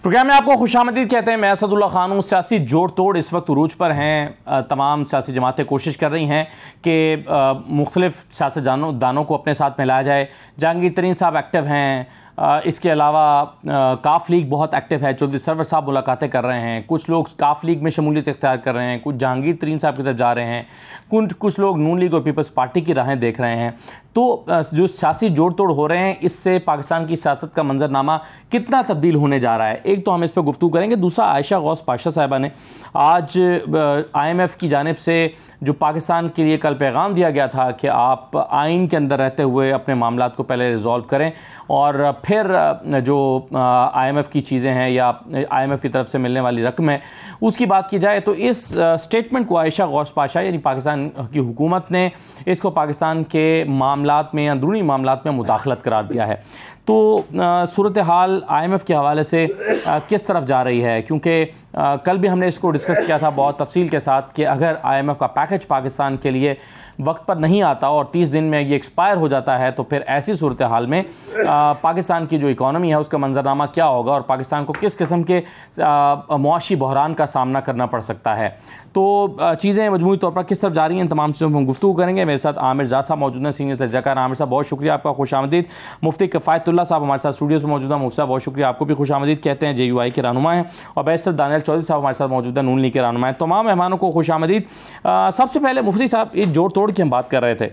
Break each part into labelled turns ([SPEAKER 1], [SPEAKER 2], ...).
[SPEAKER 1] Programme में आपको खुशामदीद कहते हैं। मैं असदुल्ला खान हूँ। सियासी जोड़ तोड़ इस वक्त उरूज पर हैं। तमाम सियासी जमातें कोशिश कर रही हैं कि मुख्तलिफ सियासतदानों को अपने साथ में लाया जाए। जहांगीर तरीन साहब एक्टिव हैं, इसके अलावा काफ लीग बहुत एक्टिव है। चौधरी सरवर साहब मुलाकातें कर रहे हैं। कुछ लोग काफ लीग में शमूलियत इख्तियार कर रहे हैं, कुछ जहांगीर तरीन साहब की तरफ जा रहे हैं, कुछ लोग नून लीग और पीपल्स पार्टी की राहें देख रहे हैं। तो जो सियासी जोड़ तोड़ हो रहे हैं, इससे पाकिस्तान की सियासत का मंजरनामा कितना तब्दील होने जा रहा है, एक तो हम इस पर गुफ्तगू करेंगे। दूसरा, आयशा गौस पाशा साहिबा ने आज IMF की जानिब से जो पाकिस्तान के लिए कल पैगाम दिया गया था कि आप आइन के अंदर रहते हुए अपने मामलात को पहले रिजॉल्व करें और फिर जो IMF की चीज़ें हैं या IMF की तरफ से मिलने वाली रकम है उसकी बात की जाए, तो इस स्टेटमेंट को आयशा गौस पाशा यानी पाकिस्तान की हुकूमत ने इसको पाकिस्तान के मामलात में, अंदरूनी मामलात में मुदाखलत करार दिया है। तो सूरत हाल IMF के हवाले से किस तरफ जा रही है, क्योंकि कल भी हमने इसको डिस्कस किया था बहुत तफसील के साथ कि अगर IMF का पैकेज पाकिस्तान के लिए वक्त पर नहीं आता और 30 दिन में ये एक्सपायर हो जाता है, तो फिर ऐसी सूरत हाल में पाकिस्तान की जो इकॉनमी है उसका मंजरनामा क्या होगा और पाकिस्तान को किस किस्म के मुआशी बहरान का सामना करना पड़ सकता है। तो चीज़ें मजमूई तौर पर किस तरफ जा रही हैं, तमाम चीज़ों पर हम गुफ्तगू करेंगे। मेरे साथ आमिर ज़ा साहब मौजूद हैं, सीनियर तजज़ियाकार। आमिर साहब बहुत शुक्रिया आपका, खुशामदीद। मुफ्ती किफ़ायतुल्लाह साहब हमारे साथ स्टूडियो में मौजूद हैं। मुफ्ती साहब बहुत शुक्रिया, आपको भी खुशामदीद कहते हैं। JUI के रहनुमा हैं। और बैरिस्टर दानियल चौधरी साहब हमारे साथ मौजूद हैं, नून लीग के रहनुमा हैं। तमाम मेहमानों को खुशामदीद। सबसे पहले मुफ्ती साहब, इस जोड़ तोड़ की हम बात कर रहे थे।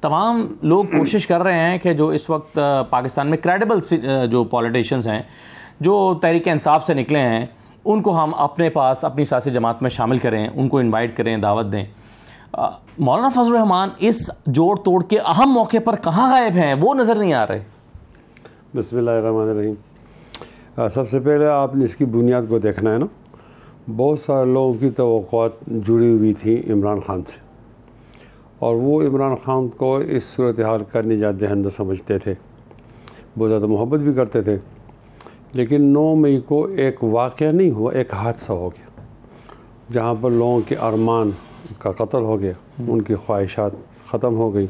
[SPEAKER 1] तमाम लोग कोशिश कर रहे हैं कि जो इस वक्त पाकिस्तान में क्रेडिबल जो पॉलिटिशियंस हैं, जो तहरीक इंसाफ से निकले हैं, उनको हम अपने पास अपनी सियासी जमात में शामिल करें, उनको इनवाइट करें, दावत दें। मौलाना फजल रहमान इस जोड़ तोड़ के अहम मौके पर कहाँ गायब हैं, वो नज़र नहीं आ रहे।
[SPEAKER 2] बिस्मिल्लाहिर्रहमानिर्रहीम। सबसे पहले आपने इसकी बुनियाद को देखना है ना। बहुत सारे लोगों की तवक्कुआत जुड़ी हुई थी इमरान खान से, और वो इमरान खान को इस सूरत हाल का निजात दहिंदा समझते थे, बहुत ज़्यादा मोहब्बत भी करते थे। लेकिन 9 मई को एक वाक़या नहीं हुआ, एक हादसा हो गया जहाँ पर लोगों के अरमान का कत्ल हो गया, उनकी ख्वाहिशात ख़त्म हो गई,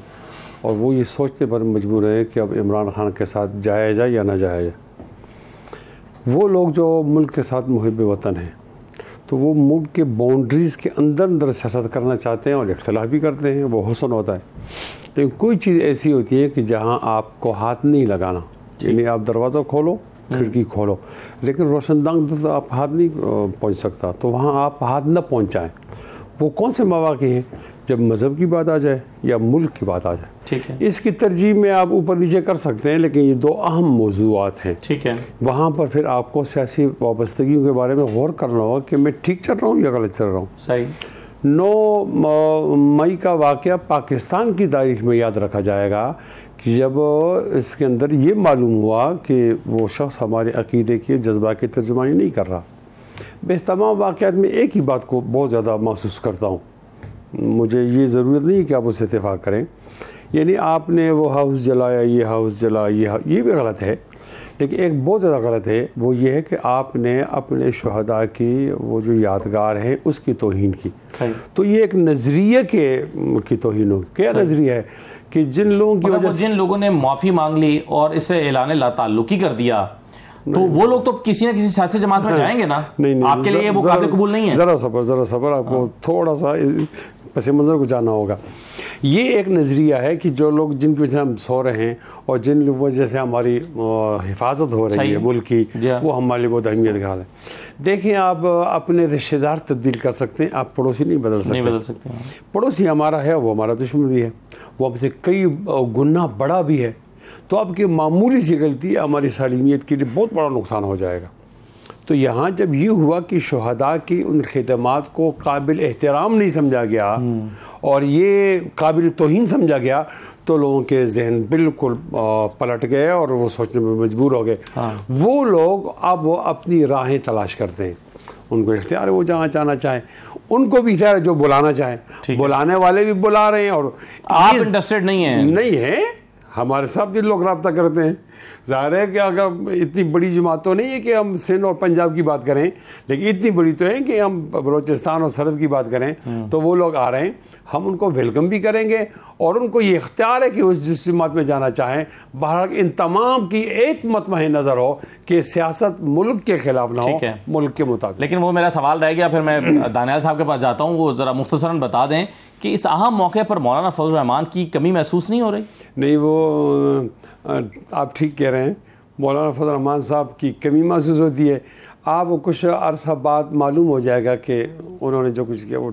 [SPEAKER 2] और वो ये सोचने पर मजबूर है कि अब इमरान खान के साथ जाया जाए या ना जाया जाए। वो लोग जो मुल्क के साथ मुहिब वतन हैं, तो वो मुल्क के बाउंड्रीज़ के अंदर सियासत करना चाहते हैं और इख्तिलाफ भी करते हैं, वो हुस्न होता है। लेकिन कोई चीज़ ऐसी होती है कि जहाँ आपको हाथ नहीं लगाना, यानी आप दरवाज़ा खोलो, खिड़की खोलो, लेकिन रोशनदान तो आप हाथ नहीं पहुँच सकता, तो वहाँ आप हाथ न पहुँचाएँ। वो कौन से मौक़े हैं? जब मज़हब की बात आ जाए या मुल्क की बात आ जाए,
[SPEAKER 1] ठीक है।
[SPEAKER 2] इसकी तरजीह में आप ऊपर नीचे कर सकते हैं, लेकिन ये 2 अहम मौज़ूआत हैं, ठीक है। वहाँ पर फिर आपको सियासी वाबस्तगियों के बारे में गौर करना होगा कि मैं ठीक चल रहा हूँ या गलत चल रहा हूँ।
[SPEAKER 1] सही।
[SPEAKER 2] 9 मई का वाक़या पाकिस्तान की तारीख में याद रखा जाएगा कि जब इसके अंदर ये मालूम हुआ कि वो शख्स हमारे अक़ीदे के जज्बा की तर्जुमानी नहीं कर रहा। बस तमाम वाक़यात में एक ही बात को बहुत ज़्यादा महसूस करता हूँ, मुझे ये ज़रूरत नहीं कि आप उससे इत्तेफाक करें, यानी आपने वो हाउस जलाया, ये हाउस जला, ये भी गलत है, लेकिन एक बहुत ज़्यादा गलत है, वो ये है कि आपने अपने शुहदा की वो जो यादगार है उसकी तौहीन की। तो ये एक नज़रिए की तौहीन हो। क्या नज़रिया है कि जिन लोगों की वजह से
[SPEAKER 1] जिन लोगों ने माफ़ी मांग ली और इसे ऐलान ला ताल्लुकी कर दिया, तो वो लोग तो किसी न किसी सियासी जमात में जाएंगे ना। नहीं, आपके लिए वो काबिल कबूल नहीं है।
[SPEAKER 2] ज़रा सबर, आपको थोड़ा सा पस मंज़र को जाना होगा। ये एक नज़रिया है कि जो लोग जिनकी वजह से हम सो रहे हैं और जिन वजह से हमारी हिफाजत हो रही है मुल्क की, वो हमारे लिए बहुत अहमियत का हाल है। देखिए, आप अपने रिश्तेदार तब्दील कर सकते हैं, आप पड़ोसी नहीं बदल सकते। पड़ोसी हमारा है, वो हमारा दुश्मन भी है, वो हमसे कई गुना बड़ा भी है। तो आपकी मामूली सी गलती हमारी सालिमियत के लिए बहुत बड़ा नुकसान हो जाएगा। तो यहाँ जब ये हुआ कि शुहदा की उन खिदमात को काबिल एहतराम नहीं समझा गया और ये काबिल तौहीन समझा गया, तो लोगों के जहन बिल्कुल पलट गए और वो सोचने में मजबूर हो गए। वो लोग अब वो अपनी राहें तलाश करते हैं, उनको इख्तियार है वो जहाँ जाना चाहें, उनको भी इख्तियार है जो बुलाना चाहें, बुलाने वाले भी बुला रहे हैं और
[SPEAKER 1] आप इंटरेस्टेड नहीं है।
[SPEAKER 2] हमारे साथ भी लोग रब्ता करते हैं ज़ाहिर है कि अगर इतनी बड़ी जमात तो नहीं है कि हम सिंध और पंजाब की बात करें, लेकिन इतनी बड़ी तो है कि हम बलूचिस्तान और सरहद की बात करें तो वो लोग आ रहे हैं, हम उनको वेलकम भी करेंगे और उनको ये इख्तियार है कि उस जिस जमात में जाना चाहें। बहरहाल इन तमाम की एक मतमह नज़र हो कि सियासत मुल्क के खिलाफ ना हो, मुल्क के मुताबिक।
[SPEAKER 1] लेकिन वो मेरा सवाल रह गया, फिर मैं दानियाल साहब के पास जाता हूँ, वो ज़रा मुख्तसरन बता दें कि इस अहम मौके पर मौलाना फजल रहमान की कमी महसूस नहीं हो रही?
[SPEAKER 2] नहीं, वो आप ठीक कह रहे हैं, मौलाना फजल रहमान साहब की कमी महसूस होती है। आपको कुछ अरसा बाद मालूम हो जाएगा कि उन्होंने जो कुछ किया वो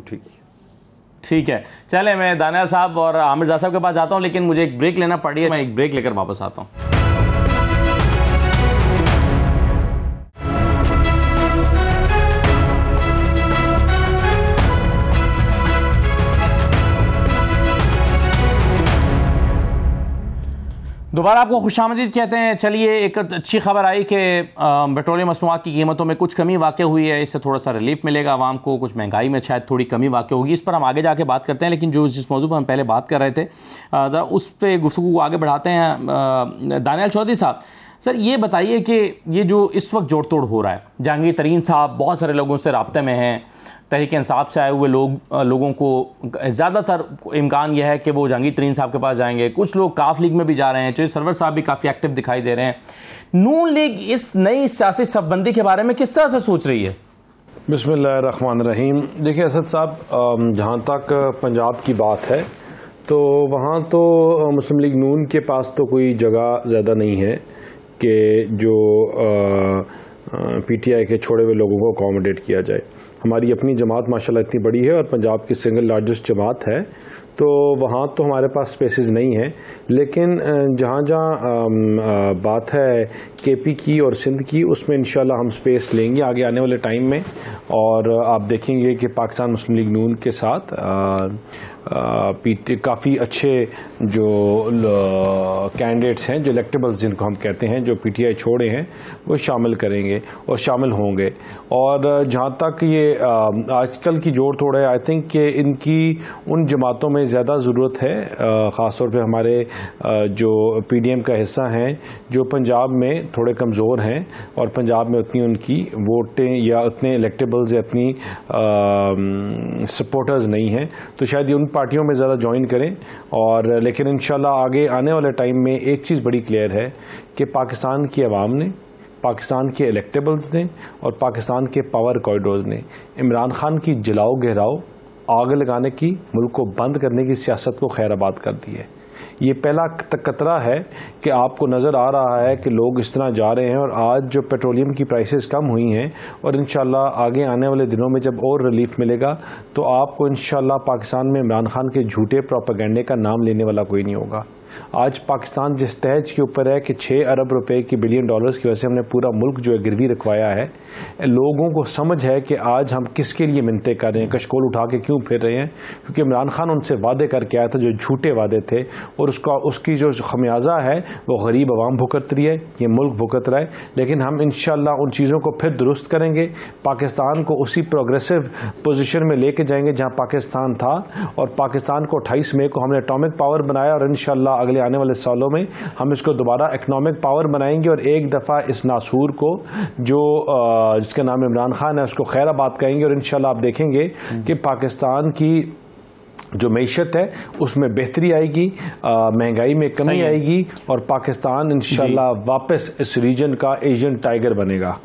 [SPEAKER 2] ठीक
[SPEAKER 1] है। चले, मैं दानियाल साहब और आमिर ज़ा साहब के पास जाता हूँ, लेकिन मुझे एक ब्रेक लेना पड़ी है, मैं एक ब्रेक लेकर वापस आता हूँ। दोबारा आपको खुशामदीद कहते हैं। चलिए, एक अच्छी खबर आई कि पेट्रोलियम मसनूआत की कीमतों में कुछ कमी वाक़ हुई है, इससे थोड़ा सा रिलीफ मिलेगा आवाम को, कुछ महंगाई में शायद थोड़ी कमी वाक़ होगी, इस पर हम आगे जाके बात करते हैं। लेकिन जिस मौजू पर हम पहले बात कर रहे थे, उस पर गुफ्तगू को आगे बढ़ाते हैं। दानियाल चौधरी साहब, सर ये बताइए कि ये जो इस वक्त जोड़ तोड़ हो रहा है, जहांगीर तरीन साहब बहुत सारे लोगों से राब्ते में हैं, तहरीक इंसाफ से आए हुए लोगों को ज़्यादातर इम्कान यह है कि वो जहांगीर तरीन साहब के पास जाएंगे, कुछ लोग काफ लीग में भी जा रहे हैं, चौधरी सरवर साहब भी काफ़ी एक्टिव दिखाई दे रहे हैं। नून लीग इस नई सियासी सफबंदी के बारे में किस तरह से सोच रही है?
[SPEAKER 3] बिस्मिल्लाहिर्रहमानिर्रहीम। देखिए असद साहब, जहाँ तक पंजाब की बात है तो वहाँ तो मुस्लिम लीग नून के पास तो कोई जगह ज़्यादा नहीं है कि जो PTI के छोड़े हुए लोगों को अकोमोडेट किया जाए। हमारी अपनी जमात माशाल्लाह इतनी बड़ी है और पंजाब की सिंगल लार्जेस्ट जमात है, तो वहाँ तो हमारे पास स्पेसेस नहीं है। लेकिन जहाँ जहाँ बात है KP की और सिंध की, उसमें इंशाल्लाह हम स्पेस लेंगे आगे आने वाले टाइम में। और आप देखेंगे कि पाकिस्तान मुस्लिम लीग नून के साथ काफ़ी अच्छे जो कैंडिडेट्स हैं, जो इलेक्टेबल्स जिनको हम कहते हैं, जो PTI छोड़े हैं, वो शामिल करेंगे और शामिल होंगे। और जहाँ तक ये आजकल की जोड़ तोड़ है, आई थिंक कि इनकी उन जमातों में ज़्यादा ज़रूरत है, ख़ास तौर पे हमारे जो PDM का हिस्सा हैं, जो पंजाब में थोड़े कमज़ोर हैं और पंजाब में उतनी उनकी वोटें या उतने इलेक्टेबल्स या इतनी सपोर्टर्स नहीं हैं, तो शायद ये उन पार्टियों में ज़्यादा ज्वाइन करें। और लेकिन इंशाल्लाह आगे आने वाले टाइम में एक चीज़ बड़ी क्लियर है कि पाकिस्तान की आवाम ने, पाकिस्तान के इलेक्टेबल्स ने और पाकिस्तान के पावर कॉरिडोर्स ने इमरान खान की जलाओ गहराओ, आग लगाने की, मुल्क को बंद करने की सियासत को खैराबाद कर दी है। ये पहला खतरा है कि आपको नज़र आ रहा है कि लोग इस तरह जा रहे हैं। और आज जो पेट्रोलियम की प्राइसेस कम हुई हैं और इंशाल्लाह आगे आने वाले दिनों में जब और रिलीफ मिलेगा तो आपको इंशाल्लाह पाकिस्तान में इमरान खान के झूठे प्रोपेगेंडे का नाम लेने वाला कोई नहीं होगा। आज पाकिस्तान जिस तहज के ऊपर है कि 6 अरब रुपए की $बिलियन की वजह से हमने पूरा मुल्क जो है गिरवी रखवाया है, लोगों को समझ है कि आज हम किसके लिए मिन्नतें कर रहे हैं, कशकोल उठा के क्यों फिर रहे हैं, क्योंकि इमरान खान उनसे वादे करके आया था जो झूठे वादे थे, और उसकी जो खमियाजा है वो गरीब आवाम भुगत रही है, ये मुल्क भुगत रहा है। लेकिन हम इंशाल्लाह उन चीज़ों को फिर दुरुस्त करेंगे, पाकिस्तान को उसी प्रोग्रेसिव पोजीशन में लेके जाएंगे जहाँ पाकिस्तान था। और पाकिस्तान को 28 मई को हमने एटॉमिक पावर बनाया और इंशाल्लाह अगले आने वाले सालों में हम इसको दोबारा इकोनॉमिक पावर बनाएंगे और एक दफ़ा इस नासूर को जो जिसका नाम इमरान खान है उसको खैराबाद कहेंगे। और इंशाल्लाह आप देखेंगे कि पाकिस्तान की जो मईशत है उसमें बेहतरी आएगी, महंगाई में कमी आएगी और पाकिस्तान इंशाल्लाह वापस इस रीजन का एशियन टाइगर बनेगा।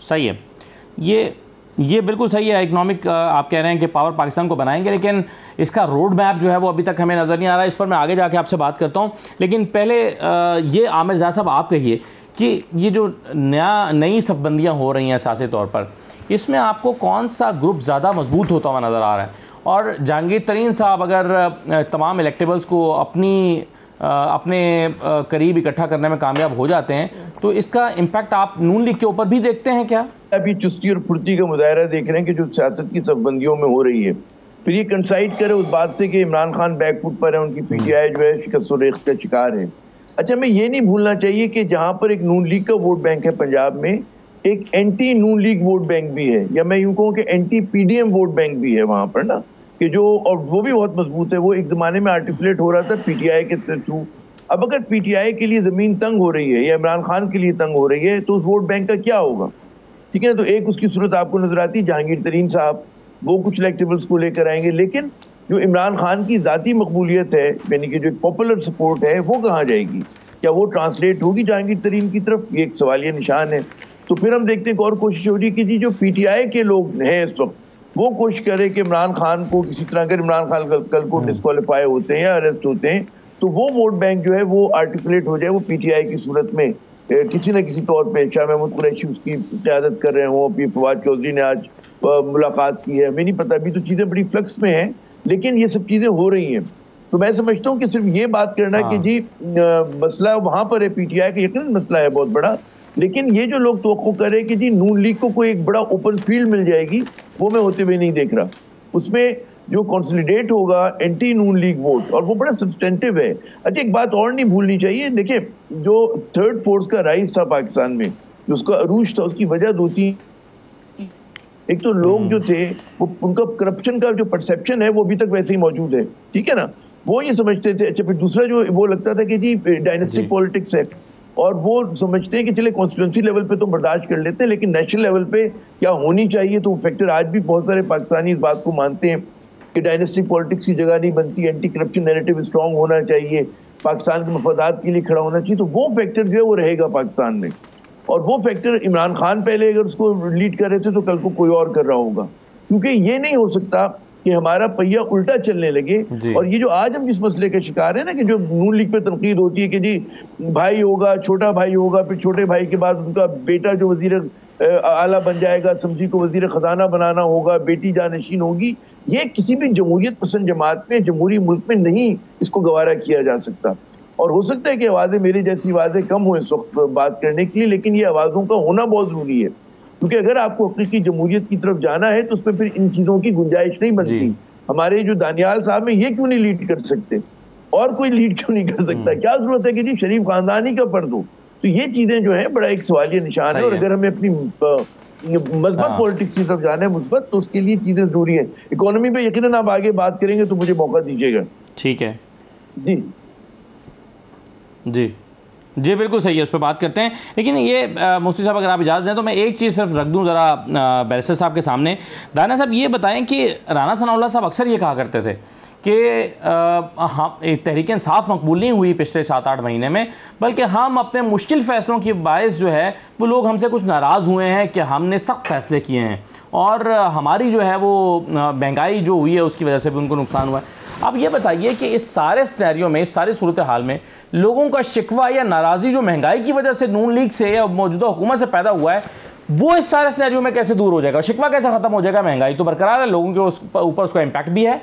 [SPEAKER 1] सही है, ये बिल्कुल सही है। इकोनॉमिक आप कह रहे हैं कि पावर पाकिस्तान को बनाएंगे, लेकिन इसका रोड मैप जो है वो अभी तक हमें नज़र नहीं आ रहा। इस पर मैं आगे जाके आपसे बात करता हूँ, लेकिन पहले ये आमिर ज़ा साहब आप कहिए कि ये जो नई सफबंदियाँ हो रही हैं सियासी तौर पर, इसमें आपको कौन सा ग्रुप ज़्यादा मजबूत होता हुआ नज़र आ रहा है? और जहांगीर तरीन साहब अगर तमाम इलेक्टेबल्स को अपने करीब इकट्ठा करने में कामयाब हो जाते हैं तो इसका इम्पैक्ट आप नून लीग के ऊपर भी देखते हैं क्या?
[SPEAKER 4] अभी चुस्ती और फुर्ती का मुजाहरा देख रहे हैं कि जो सियासत की सफबंदियों में हो रही है, फिर ये कंसाइड करे उस बात से कि इमरान खान बैकफुट पर है, उनकी PTI जो है शिकस्त और रेख्त का शिकार है। अच्छा, मैं ये नहीं भूलना चाहिए कि जहाँ पर एक नून लीग का वोट बैंक है पंजाब में, एक एंटी नून लीग वोट बैंक भी है, या मैं यूँ कहूँ कि एंटी PDM वोट बैंक भी है वहाँ पर ना, कि जो, और वो भी बहुत मजबूत है। वो एक ज़माने में आर्टिकुलेट हो रहा था PTI के थ्रू, अब अगर पीटीआई के लिए जमीन तंग हो रही है या इमरान खान के लिए तंग हो रही है तो उस वोट बैंक का क्या होगा? ठीक है, तो एक उसकी सूरत आपको नजर आती है, जहांगीर तरीन साहब वो कुछ इलेक्टेबल्स को लेकर आएंगे, लेकिन जो इमरान खान की जाती मकबूलियत है, यानी कि जो पॉपुलर सपोर्ट है, वो कहाँ जाएगी? क्या वो ट्रांसलेट होगी जहांगीर तरीन की तरफ? ये एक सवालिया निशान है। तो फिर हम देखते हैं और कोशिश हो रही है कि जी जो पीटीआई के लोग हैं इस वक्त वो कोशिश करे कि इमरान खान को किसी तरह, अगर इमरान खान कल को डिस्क्वालीफाई होते हैं या अरेस्ट होते हैं तो वो वोट बैंक जो है वो आर्टिकुलेट हो जाए, वो पीटीआई की सूरत में किसी न किसी तौर पे शाह महमूद कुरैशी उसकी क़यादत कर रहे हों। अभी फवाद चौधरी ने आज मुलाकात की है, हमें नहीं पता, अभी तो चीज़ें बड़ी फ्लक्स में हैं, लेकिन ये सब चीज़ें हो रही हैं। तो मैं समझता हूँ कि सिर्फ ये बात करना कि जी मसला वहाँ पर है, पीटीआई का यकीनन मसला है बहुत बड़ा, लेकिन ये जो लोग तवक्को कर रहे हैं कि जी नून लीग को कोई एक बड़ा ओपन फील्ड मिल जाएगी, वो मैं होते हुए नहीं देख रहा। उसमें जो कंसोलिडेट होगा एंटी नून लीग वोट, और वो बड़ा सब्सटेंटिव है। अच्छा, एक बात और नहीं भूलनी चाहिए, देखिए जो थर्ड फोर्स का राइज था पाकिस्तान में, जो उसका अरूज था, उसकी वजह दो तीन, एक तो लोग जो थे वो उनका करप्शन का जो परसेप्शन है वो अभी तक वैसे ही मौजूद है, ठीक है ना, वो ये समझते थे। अच्छा, फिर दूसरा जो वो लगता था कि जी डायनेस्टिक पॉलिटिक्स है, और वो समझते हैं कि चले कॉन्स्टिट्यूंसी लेवल पे तो बर्दाश्त कर लेते हैं, लेकिन नेशनल लेवल पे क्या होनी चाहिए, तो फैक्टर आज भी बहुत सारे पाकिस्तानी इस बात को मानते हैं कि डायनेस्टिक पॉलिटिक्स की जगह नहीं बनती, एंटी करप्शन नैरेटिव स्ट्रांग होना चाहिए, पाकिस्तान के मफादात के लिए खड़ा होना चाहिए। तो वो फैक्टर जो है वो रहेगा पाकिस्तान में, और वो फैक्टर इमरान खान पहले अगर उसको लीड कर रहे थे तो कल को कोई और कर रहा होगा, क्योंकि ये नहीं हो सकता कि हमारा पहिया उल्टा चलने लगे। और ये जो आज हम जिस मसले के शिकार है ना, कि जो नून लीग पे तनकीद होती है कि जी भाई होगा, छोटा भाई होगा, फिर छोटे भाई के बाद उनका बेटा जो वजीर आला बन जाएगा, समझी को वजीर खजाना बनाना होगा, बेटी जानशीन होगी, ये किसी भी जमहूरियत पसंद जमात में, जमहूरी मुल्क में नहीं इसको गवारा किया जा सकता। और हो सकता है कि आवाज़ें, मेरी जैसी आवाज़ें कम हो इस वक्त बात करने के लिए, लेकिन ये आवाज़ों का होना बहुत ज़रूरी है, क्योंकि अगर आपको हकीकी जमहूरियत की तरफ जाना है तो उसमें फिर इन चीज़ों की गुंजाइश नहीं बनती। हमारे जो दानियाल साहब हैं, ये क्यों नहीं लीड कर सकते, और कोई लीड क्यों नहीं कर सकता? क्या जरूरत है कि जी शरीफ खानदानी का पर्द हो? तो ये चीज़ें जो है बड़ा एक सवालिया निशान है, और अगर हमें अपनी मजबूत पॉलिटिक्स की तरफ जाना है, मुस्बत, तो उसके लिए चीज़ें जरूरी है। इकोनॉमी पे यकीनन आप आगे बात करेंगे तो मुझे मौका दीजिएगा।
[SPEAKER 1] ठीक है
[SPEAKER 4] जी
[SPEAKER 1] जी जी, बिल्कुल सही है, उस पर बात करते हैं। लेकिन ये मुफ्ती साहब अगर आप इजाज़त दें तो मैं एक चीज़ सिर्फ रख दूं ज़रा बैरिस्टर साहब के सामने। दाना साहब ये बताएं कि राना सनाउल्लाह साहब अक्सर ये कहा करते थे कि हम तहरीक इंसाफ मकबूल नहीं हुई पिछले 7-8 महीने में, बल्कि हम अपने मुश्किल फ़ैसलों की बायस जो है वो लोग हमसे कुछ नाराज़ हुए हैं कि हमने सख्त फ़ैसले किए हैं, और हमारी जो है वो महंगाई जो हुई है उसकी वजह से भी उनको नुकसान हुआ है। अब ये बताइए कि इस सारे सिनेरियो में, इस सारी सूरत हाल में लोगों का शिकवा या नाराज़ी जो महंगाई की वजह से नून लीग से या मौजूदा हुकूमत से पैदा हुआ है, वो इस सारे सिनेरियो में कैसे दूर हो जाएगा? शिकवा कैसे ख़त्म हो जाएगा? महंगाई तो बरकरार है, लोगों के ऊपर उसका इम्पैक्ट भी है।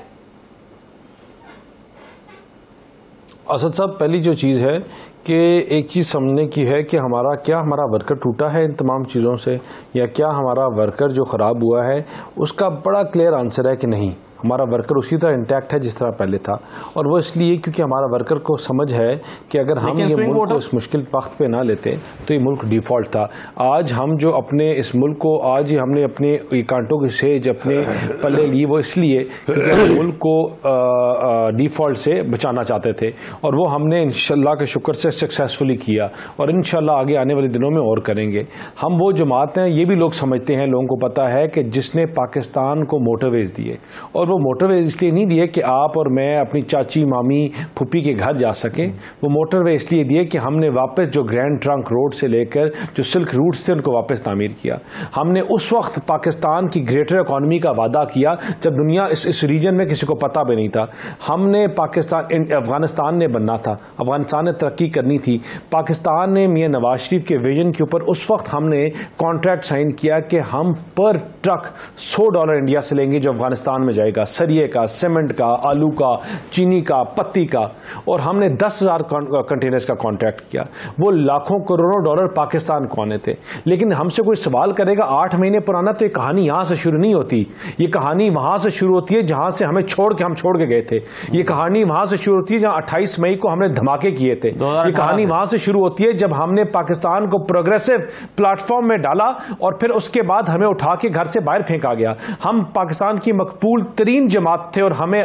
[SPEAKER 3] असद साहब, पहली जो चीज़ है कि एक चीज़ समझने की है कि हमारा वर्कर टूटा है इन तमाम चीज़ों से, या क्या हमारा वर्कर जो ख़राब हुआ है उसका बड़ा क्लियर आंसर है कि नहीं, हमारा वर्कर उसी तरह इंटैक्ट है जिस तरह पहले था। और वो इसलिए क्योंकि हमारा वर्कर को समझ है कि अगर हम ये मुल्क को इस मुश्किल वक्त पे ना लेते तो ये मुल्क डिफ़ॉल्ट था। आज हम जो अपने इस मुल्क को, आज ही हमने अपने कांटों की सेज अपने पल्ले ली, वो इसलिए क्योंकि हम मुल्क को डिफ़ॉल्ट से बचाना चाहते थे, और वो हमने इंशाअल्लाह के शुक्र से सक्सेसफुली किया, और इंशाअल्लाह आगे आने वाले दिनों में और करेंगे। हम वो जमात हैं, ये भी लोग समझते हैं, लोगों को पता है कि जिसने पाकिस्तान को मोटरवेज दिए, और वो मोटरवे इसलिए नहीं दिए कि आप और मैं अपनी चाची, मामी, फूफी के घर जा सकें, वो मोटरवे इसलिए दिए कि हमने वापस जो ग्रैंड ट्रंक रोड से लेकर जो सिल्क रूट्स थे उनको वापस तामीर किया। हमने उस वक्त पाकिस्तान की ग्रेटर इकॉनमी का वादा किया जब दुनिया इस रीजन में किसी को पता भी नहीं था। हमने अफगानिस्तान ने बनना था, अफगानिस्तान ने तरक्की करनी थी, पाकिस्तान ने मियां नवाज शरीफ के विजन के ऊपर उस वक्त हमने कॉन्ट्रैक्ट साइन किया कि हम पर ट्रक $100 इंडिया से लेंगे जो अफगानिस्तान में जाएगा, सरिये का, सीमेंट का, आलू का, चीनी का, पत्ती का, और हमने 10,000 कंटेनर्स का कॉन्ट्रैक्ट किया। वो लाखों करोड़ों डॉलर पाकिस्तान को आने थे। लेकिन हमसे कोई सवाल करेगा 8 महीने पुराना, तो ये कहानी यहां से शुरू नहीं होती, ये कहानी वहां से शुरू होती है जहां से हमें छोड़ के गए थे। ये कहानी वहां से शुरू होती है जहां 28 मई को हमने धमाके किए थे। ये कहानी वहां से शुरू होती है जब हमने पाकिस्तान को प्रोग्रेसिव प्लेटफॉर्म में डाला, और फिर उसके बाद हमें उठा के घर से बाहर फेंका गया। हम पाकिस्तान की मकबूल तरीन जमात थे और हमें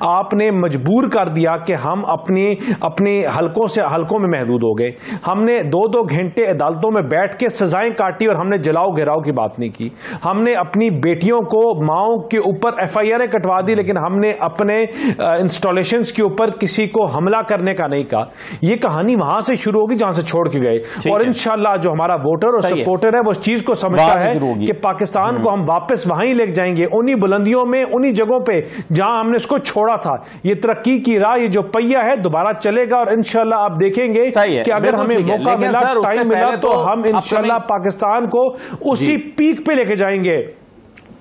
[SPEAKER 3] आपने मजबूर कर दिया कि हम अपने हलकों में महदूद हो गए। हमने 2-2 घंटे अदालतों में बैठ के सजाएं काटी और हमने जलाओ गिराओ की बात नहीं की। हमने अपनी बेटियों को, माओ के ऊपर FIR कटवा दी, लेकिन हमने अपने इंस्टॉलेशंस के ऊपर किसी को हमला करने का नहीं कहा। ये कहानी वहां से शुरू होगी जहां से छोड़ के गए, और इंशाल्लाह जो हमारा वोटर और सपोर्टर है वो इस चीज को समझता है कि पाकिस्तान को हम वापस वहां ही लेके जाएंगे, उन्हीं बुलंदियों में, उन्हीं जगहों पे जहां हमने इसको छोड़ा था। ये तरक्की की राह, ये जो पहिया है दोबारा चलेगा, और इंशाल्लाह आप देखेंगे कि अगर हमें मौका मिला, टाइम मिला, तो हम इंशाल्लाह पाकिस्तान को उसी पीक पे लेके जाएंगे।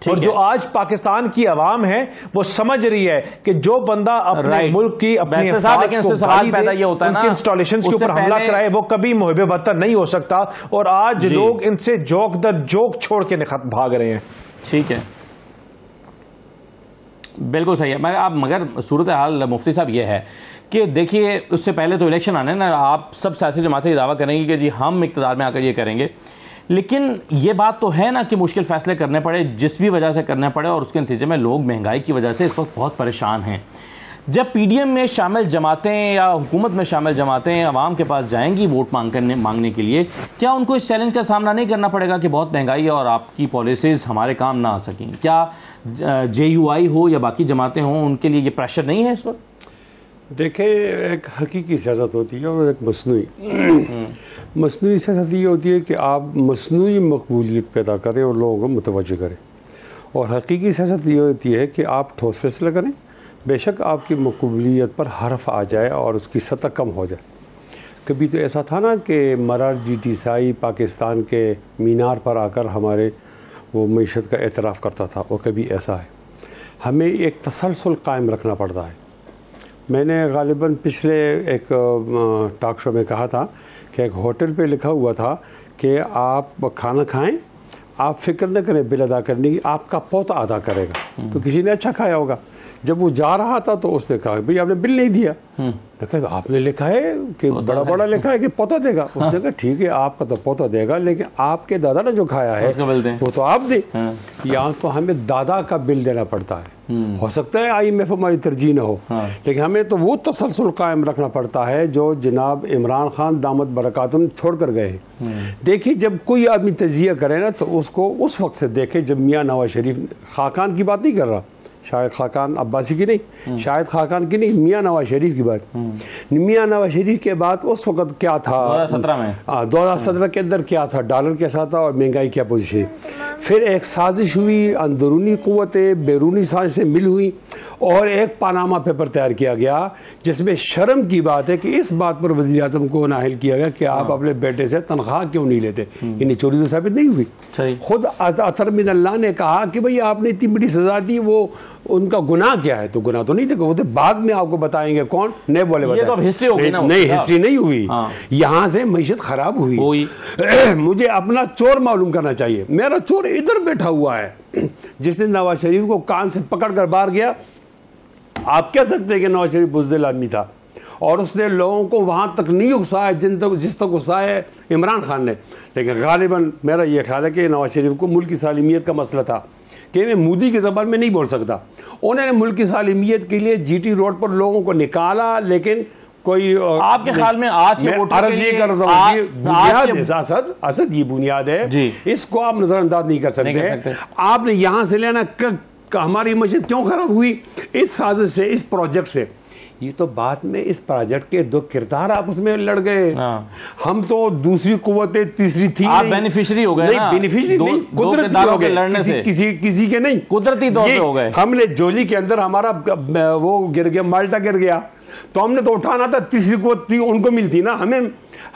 [SPEAKER 3] और जो आज पाकिस्तान की आवाम है वो समझ रही है कि जो बंदा अपने मुल्क की अपनी
[SPEAKER 1] सवाल पैदा ये होता है ना,
[SPEAKER 3] इंस्टॉलेशन के ऊपर हमला कराए वो कभी मुहिब वतन नहीं हो सकता। और आज लोग इनसे जोक दर जोक छोड़ के भाग रहे हैं।
[SPEAKER 1] ठीक है, बिल्कुल सही है। मगर सूरत हाल मुफ्ती साहब ये है कि देखिए, उससे पहले तो इलेक्शन आने ना, आप सब सियासी जमातें दावा करेंगी कि जी हम इक़्तिदार में आकर ये करेंगे, लेकिन ये बात तो है ना कि मुश्किल फ़ैसले करने पड़े, जिस भी वजह से करने पड़े, और उसके नतीजे में लोग महंगाई की वजह से इस वक्त बहुत परेशान हैं। जब PDM में शामिल जमातें या हुकूमत में शामिल जमातें आवाम के पास जाएंगी वोट मांगने के लिए, क्या उनको इस चैलेंज का सामना नहीं करना पड़ेगा कि बहुत महंगाई है और आपकी पॉलिसीज़ हमारे काम ना आ सकें? क्या JUI हो या बाकी जमातें हों, उनके लिए ये प्रेशर नहीं है इस वक्त?
[SPEAKER 2] देखें, एक हकीकी सियासत होती है और एक मसनूई। मसनूई सियासत ये होती है कि आप मसनूई मकबूलियत पैदा करें और लोगों को मुतवज्जह करें, और हकीकी सियासत ये होती है कि आप ठोस फैसला करें, बेशक आपकी मकबूलियत पर हर्फ आ जाए और उसकी सतह कम हो जाए। कभी तो ऐसा था ना कि मरार GT पाकिस्तान के मीनार पर आकर हमारे वो मईशत का एतराफ़ करता था, और कभी ऐसा है। हमें एक तसलसल कायम रखना पड़ता है। मैंने गालिबन पिछले एक टॉक शो में कहा था कि एक होटल पे लिखा हुआ था कि आप खाना खाएं, आप फिक्र न करें बिल अदा करने की, आपका पोता अदा करेगा। तो किसी ने अच्छा खाया होगा। जब वो जा रहा था तो उसने कहा भाई आपने बिल नहीं दिया। कहा आपने लिखा है कि बड़ा लिखा है कि पोता देगा। उसने कहा ठीक है, आपका तो पोता देगा, लेकिन आपके दादा ने जो खाया है वो तो आप दे। यहाँ तो हमें दादा का बिल देना पड़ता है। हो सकता है IMF हमारी तरजीह न हो, लेकिन हमें तो वो तसलसल कायम रखना पड़ता है जो जनाब इमरान खान दामद बरकातुहू छोड़ कर गए हैं। देखिए, जब कोई आदमी तजिया करे ना तो उसको उस वक्त से देखे जब मियाँ नवाज शरीफ, खाकान की बात नहीं कर रहा, शायद खाकान अब्बासी की नहीं, शायद खाकान की नहीं, मियाँ नवाज शरीफ की बात। मियाँ नवाज शरीफ के बाद उस वक्त क्या था
[SPEAKER 1] 2017 में,
[SPEAKER 2] 2017 के अंदर क्या था, डॉलर कैसा था और महंगाई क्या पोजीशन। फिर एक साजिश हुई, अंदरूनी क़ुव्वतें बैरूनी साजिश से मिल हुई, और एक पानामा पेपर तैयार किया गया जिसमें शर्म की बात है कि इस बात पर वज़ीर आज़म को नाहिल किया गया कि आप अपने बेटे से तनख्वाह क्यों नहीं लेते। यानी चोरी तो साबित नहीं हुई। खुद अतर मिन अल्लाह ने कहा कि भाई आपने इतनी बड़ी सज़ा दी, वो उनका गुनाह क्या है? तो गुनाह तो नहीं देखो, वो तो बाद में आपको बताएंगे कौन, नए बोले बताएंगे।
[SPEAKER 1] हिस्ट्री होगी ना,
[SPEAKER 2] नहीं हिस्ट्री नहीं हुई। यहाँ से मईशत खराब हुई। मुझे अपना चोर मालूम करना चाहिए। मेरा चोर इधर बैठा हुआ है जिसने नवाज शरीफ को कान से पकड़ कर बाहर गया। आप कह सकते हैं कि नवाज शरीफ बुज़दिल आदमी था और उसने लोगों को वहाँ तक नहीं उकसाया जिस तक उकसाया इमरान खान ने। लेकिन गालिबन मेरा ये ख्याल है कि नवाज शरीफ को मुल्क की सालिमियत का मसला था कि मैं मोदी की ज़बान में नहीं बोल सकता। उन्होंने मुल्क की सालिमियत के लिए GT रोड पर लोगों को निकाला, लेकिन कोई
[SPEAKER 1] आपके ख्याल में आज के वोटों के लिए
[SPEAKER 2] असद ये बुनियाद है, इसको आप नजरअंदाज नहीं कर सकते। आपने यहाँ से लेना हमारी मस्जिद क्यों खराब हुई? इस साजिश से, इस प्रोजेक्ट से। ये तो बाद में इस प्रोजेक्ट के दो किरदार आपस में लड़ गए। हम तो दूसरी कुव्वतें तीसरी थी,
[SPEAKER 1] आप बेनिफिशियरी हो गए।
[SPEAKER 2] नहीं बेनिफिशियरी नहीं, कुदरती हो गए, लड़ने से किसी के नहीं,
[SPEAKER 1] कुदरती तौर पे हो गए।
[SPEAKER 2] हमने जोली के अंदर हमारा वो गिर गया, माल्टा गिर गया, तो हमने तो उठाना था, तीसरी कुव्वत उनको मिलती ना,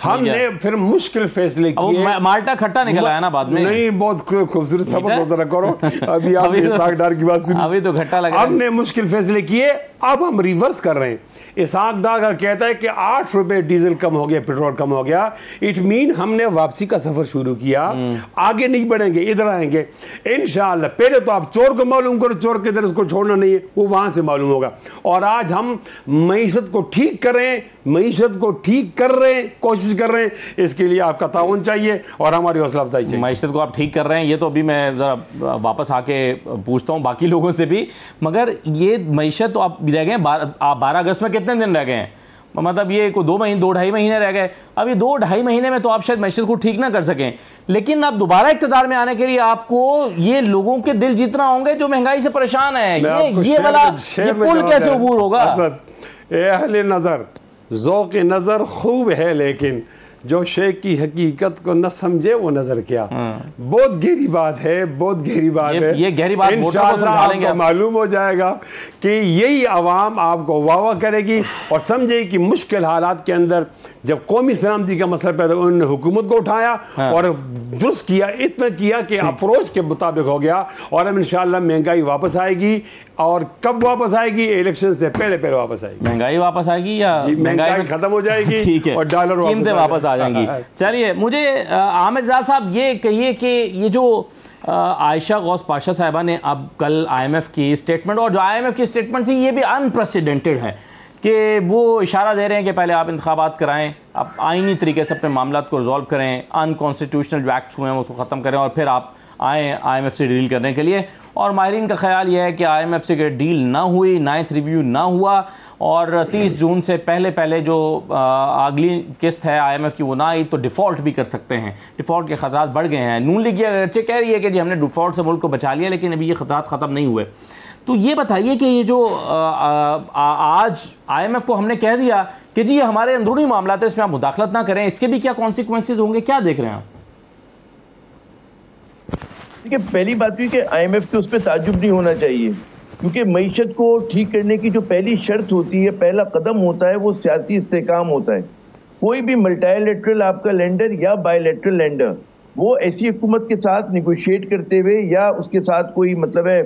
[SPEAKER 2] हमने फिर मुश्किल फैसले किए।
[SPEAKER 1] माल्टा खट्टा निकला है ना बाद में।
[SPEAKER 2] नहीं, बहुत खूबसूरत सबक होता करो। अभी आप इसाक डार की बात सुनिए,
[SPEAKER 1] अभी तो खट्टा लगा।
[SPEAKER 2] हमने मुश्किल फैसले किए, अब हम रिवर्स कर रहे हैं। इसाक डार कहता है कि 8 रुपए डीजल कम हो गया, पेट्रोल कम हो गया। इट मीन हमने वापसी का सफर शुरू किया, आगे नहीं बढ़ेंगे, इधर आएंगे इंशाअल्लाह। पहले तो आप चोर को मालूम करो, चोर किधर, उसको छोड़ना नहीं है, वो वहां से मालूम होगा। और आज हम मईशत को ठीक करें, मीशत को ठीक कर रहे हैं, कोशिश कर रहे हैं, इसके लिए आपका ताउन चाहिए और हमारी हौसला अफजाई चाहिए।
[SPEAKER 1] मीशत को आप ठीक कर रहे हैं, ये तो अभी मैं ज़रा वापस आके पूछता हूँ बाकी लोगों से भी, मगर ये मीशत तो आप रह गए 12 अगस्त में कितने दिन रह गए हैं? मतलब ये को 2-2.5 महीने रह गए। अब ये 2-2.5 महीने में तो आप शायद मैशत को ठीक ना कर सकें, लेकिन अब दोबारा इक़्तिदार में आने के लिए आपको ये लोगों के दिल जीतना होंगे जो महंगाई से परेशान है। ये वाला ये पुल कैसे अबूर होगा?
[SPEAKER 2] अहले नज़र ज़ौक़ नज़र खूब है, लेकिन जो शेख की हकीकत को न समझे वो नजर क्या। बहुत गहरी बात है, बहुत गहरी बात है।
[SPEAKER 1] ये गहरी बात
[SPEAKER 2] इंशाअल्लाह आपको मालूम हो जाएगा कि यही आवाम आपको वाह करेगी और समझे कि मुश्किल हालात के अंदर जब कौमी सलामती का मसला पैदा हुआ, उन्होंने हुकूमत को उठाया और दुरुस्त किया, इतना किया कि अप्रोच के मुताबिक हो गया। और अब इंशाअल्लाह महंगाई वापस आएगी, और कब वापस आएगी? इलेक्शन से पहले पहले वापस आएगी।
[SPEAKER 1] महंगाई वापस आएगी या
[SPEAKER 2] महंगाई खत्म हो जाएगी? ठीक है, और डॉलर
[SPEAKER 1] कीमतें वापस आ जाएंगी। चलिए, मुझे आमिर ज़ाद साहब ये कहिए कि ये जो आयशा गौस पाशा साहिबा ने अब कल IMF की स्टेटमेंट, और जो IMF की स्टेटमेंट थी ये भी अनप्रेसिडेंटेड है कि वो इशारा दे रहे हैं कि पहले आप इंतखाबात कराएं, आप आइनी तरीके से अपने मामलात को रिजॉल्व करें, अनकॉन्स्टिट्यूशनल जो एक्ट्स हुए हैं उसको ख़त्म करें और फिर आप आएँ IMF से डील करने के लिए। और माहिरीन का ख्याल यह है कि IMF से डील ना हुई, 9th रिव्यू ना हुआ और 30 जून से पहले जो अगली किस्त है IMF की वो ना आई तो डिफ़ॉल्ट भी कर सकते हैं। डिफ़ॉल्ट के ख़तरात बढ़ गए हैं। नून लीग अगरचे कह रही है कि जी हमने डिफ़ॉल्ट से मुल्क को बचा लिया, लेकिन अभी ये ख़तरात ख़त्म नहीं हुए। तो ये बताइए कि ये जो आज IMF को हमने कह दिया कि जी ये हमारे अंदरूनी मामला है, इसमें आप मुदाखलत ना करें, इसके भी क्या कॉन्सिक्वेंसेज होंगे, क्या देख रहे हैं आप?
[SPEAKER 4] देखिए, पहली बात हुई कि IMF के उस पर ताज्जुब नहीं होना चाहिए, क्योंकि मईशत को ठीक करने की जो पहली शर्त होती है, पहला कदम होता है, वो सियासी इस्तेकाम होता है। कोई भी मल्टीलैटरल आपका लेंडर या बायलैटरल लेंडर वो ऐसी हुकूमत के साथ निगोशिएट करते हुए या उसके साथ कोई मतलब है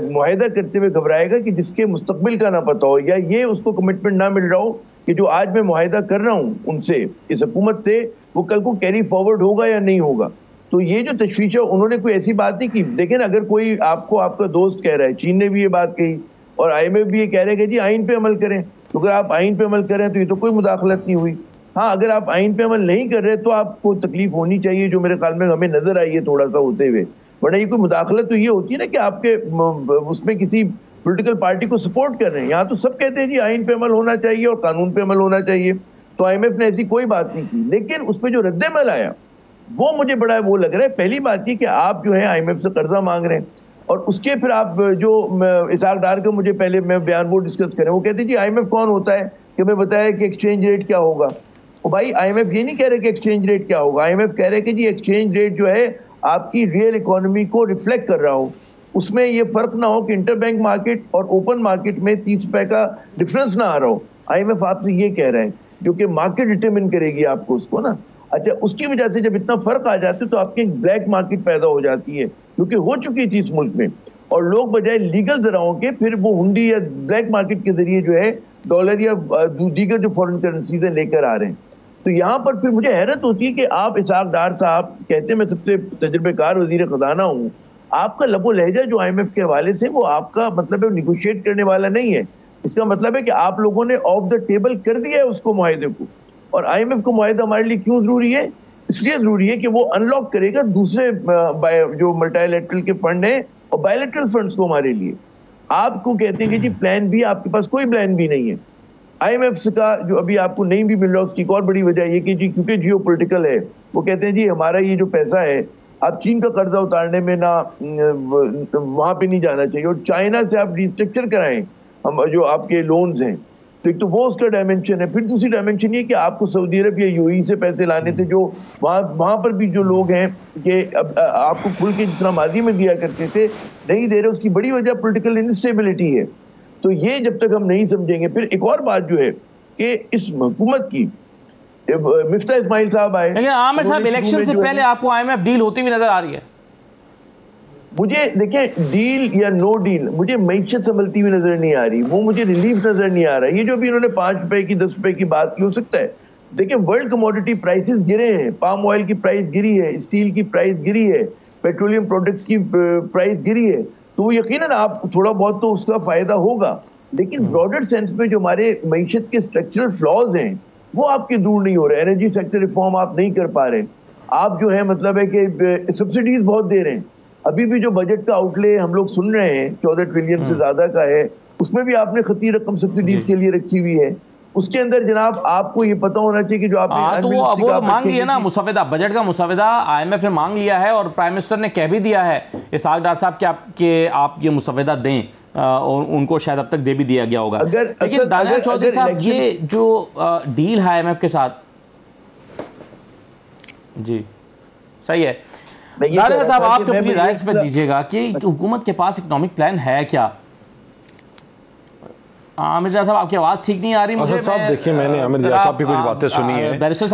[SPEAKER 4] मुआहिदा करते हुए घबराएगा कि जिसके मुस्तकबिल का ना पता हो, या ये उसको कमिटमेंट ना मिल रहा हो कि जो आज मैं मुआहिदा कर रहा हूँ उनसे, इस हुकूमत से, वो कल को कैरी फॉरवर्ड होगा या नहीं होगा। तो ये जो तशवीश है, उन्होंने कोई ऐसी बात नहीं की। लेकिन अगर कोई आपको आपका दोस्त कह रहा है, चीन ने भी ये बात कही और IMF भी ये कह रहे हैं कि जी आइन पे अमल करें, तो अगर आप आइन पे अमल करें तो ये तो कोई मुदाखलत नहीं हुई। हाँ, अगर आप आइन पे अमल नहीं कर रहे तो आपको तकलीफ होनी चाहिए, जो मेरे ख्याल में हमें नजर आई है थोड़ा सा होते हुए। वरना ये कोई मुदाखलत तो ये होती है ना कि आपके उसमें किसी पोलिटिकल पार्टी को सपोर्ट कर रहे हैं। यहाँ तो सब कहते हैं जी आइन पे अमल होना चाहिए और कानून पे अमल होना चाहिए, तो IMF ने ऐसी कोई बात नहीं की। लेकिन उस पर जो रद्द-ए-अमल आया वो मुझे बड़ा वो लग रहा है। पहली बात ये कि आप जो है IMF से कर्जा मांग रहे हैं और उसके फिर आप जो इसाक डार का मुझे पहले मैं बयान वो डिस्कस करें, वो कहते हैं जी IMF कौन होता है कि मैं बताया कि एक्सचेंज रेट क्या होगा। तो भाई IMF ये नहीं कह रहे कि एक्सचेंज रेट क्या होगा, IMF कह रहे कि जी एक्सचेंज रेट जो है आपकी रियल इकोनॉमी को रिफ्लेक्ट कर रहा हो, उसमें ये फर्क ना हो कि इंटरबैंक मार्केट और ओपन मार्केट में 30 रुपए का डिफरेंस ना आ रहा हो। IMF आपसे ये कह रहे हैं, जो कि मार्केट डिटरमिन करेगी आपको उसको ना। अच्छा, उसकी वजह से जब इतना फर्क आ जाता है तो आपकी ब्लैक मार्केट पैदा हो जाती है, क्योंकि हो चुकी थी इस मुल्क में, और लोग बजाय लीगल जराओं के फिर वो हुंडी या ब्लैक मार्केट के जरिए जो है डॉलर या दीगर जो फॉरेन करेंसीज लेकर आ रहे हैं। तो यहाँ पर फिर मुझे हैरत होती है कि आप इसाक डार साहब कहते हैं मैं सबसे तजुर्बेकार वजीर खजाना हूँ, आपका लबो लहजा जो IMF के हवाले से वो आपका मतलब है निगोशिएट करने वाला नहीं है। इसका मतलब है कि आप लोगों ने ऑफ द टेबल कर दिया है उसको, मुआहिदे को। और IMF को मुआहिदा हमारे लिए क्यों जरूरी है? इसलिए जरूरी है कि वो अनलॉक करेगा दूसरे जो मल्टीलैटरल के फंड हैं और बायलैटरल फंड्स को हमारे लिए। आपको कहते हैं कि जी प्लान बी, आपके पास कोई प्लान बी नहीं है। IMF का जो अभी आपको नहीं भी मिल रहा, उसकी एक और बड़ी वजह ये कि जी क्योंकि जियो पोलिटिकल है, वो कहते हैं जी हमारा ये जो पैसा है आप चीन का कर्जा उतारने में ना वहां पे नहीं जाना चाहिए, और चाइना से आप रिस्ट्रक्चर कराएं हम जो आपके लोन्स हैं। तो एक तो वो उसका डायमेंशन है। फिर दूसरी डायमेंशन ये कि आपको सऊदी अरब या UAE से पैसे लाने थे, जो वहां पर भी जो लोग हैं कि अब आपको खुल के जितना माजी में दिया करते थे नहीं दे रहे, उसकी बड़ी वजह पॉलिटिकल इनस्टेबिलिटी है। तो ये जब तक हम नहीं समझेंगे। फिर एक और बात जो है कि इस हुकूमत की, मिफ्ता इस्माइल साहब आए,
[SPEAKER 1] लेकिन आमिर साहब इलेक्शन से पहले आपको IMF डील होती हुई नजर आ रही है?
[SPEAKER 4] मुझे देखिए, डील या नो डील, मुझे मईशत संभलती हुई नजर नहीं आ रही, वो मुझे रिलीफ नजर नहीं आ रहा है। ये जो भी इन्होंने 5 रुपए की 10 रुपए की बात की, हो सकता है देखिए वर्ल्ड कमोडिटी प्राइसेस गिरे हैं, पाम ऑयल की प्राइस गिरी है, स्टील की प्राइस गिरी है, पेट्रोलियम प्रोडक्ट्स की प्राइस गिरी है, तो यकीनन आप थोड़ा बहुत तो उसका फायदा होगा। लेकिन ब्रॉडर सेंस में जो हमारे मईशत के स्ट्रक्चरल फ्लॉज हैं वो आपके दूर नहीं हो रहे। एनर्जी सेक्टर रिफॉर्म आप नहीं कर पा रहे, आप जो है मतलब है कि सब्सिडीज बहुत दे रहे हैं। अभी भी जो बजट का आउटले हम लोग सुन रहे हैं 14 ट्रिलियन से ज्यादा का है, उसमें भी आपने खती रकम सब्सिडीज के लिए रखी हुई है। उसके अंदर जनाब आपको ये पता होना चाहिए कि जो आपने
[SPEAKER 1] तो वो मांग लिया ना मुसविदा, बजट का मुसविदा IMF ने मांग लिया है और प्राइम मिनिस्टर ने कह भी दिया है इसाक डार साहब कि आप ये मुसविदा दें, और उनको शायद अब तक दे भी दिया गया होगा। लेकिन दानियाल चौधरी साहब, ये जो डील है IMF के साथ, जी सही है, दानियाल साहब आप तो अपनी राय इस पे दीजिएगा कि हुकूमत के पास इकोनॉमिक प्लान है क्या? आमिर जाद साहब आपकी आवाज ठीक नहीं आ रही मुझे।
[SPEAKER 3] साहब देखिए, मैंने आमिर जाद साहब की कुछ बातें सुनी है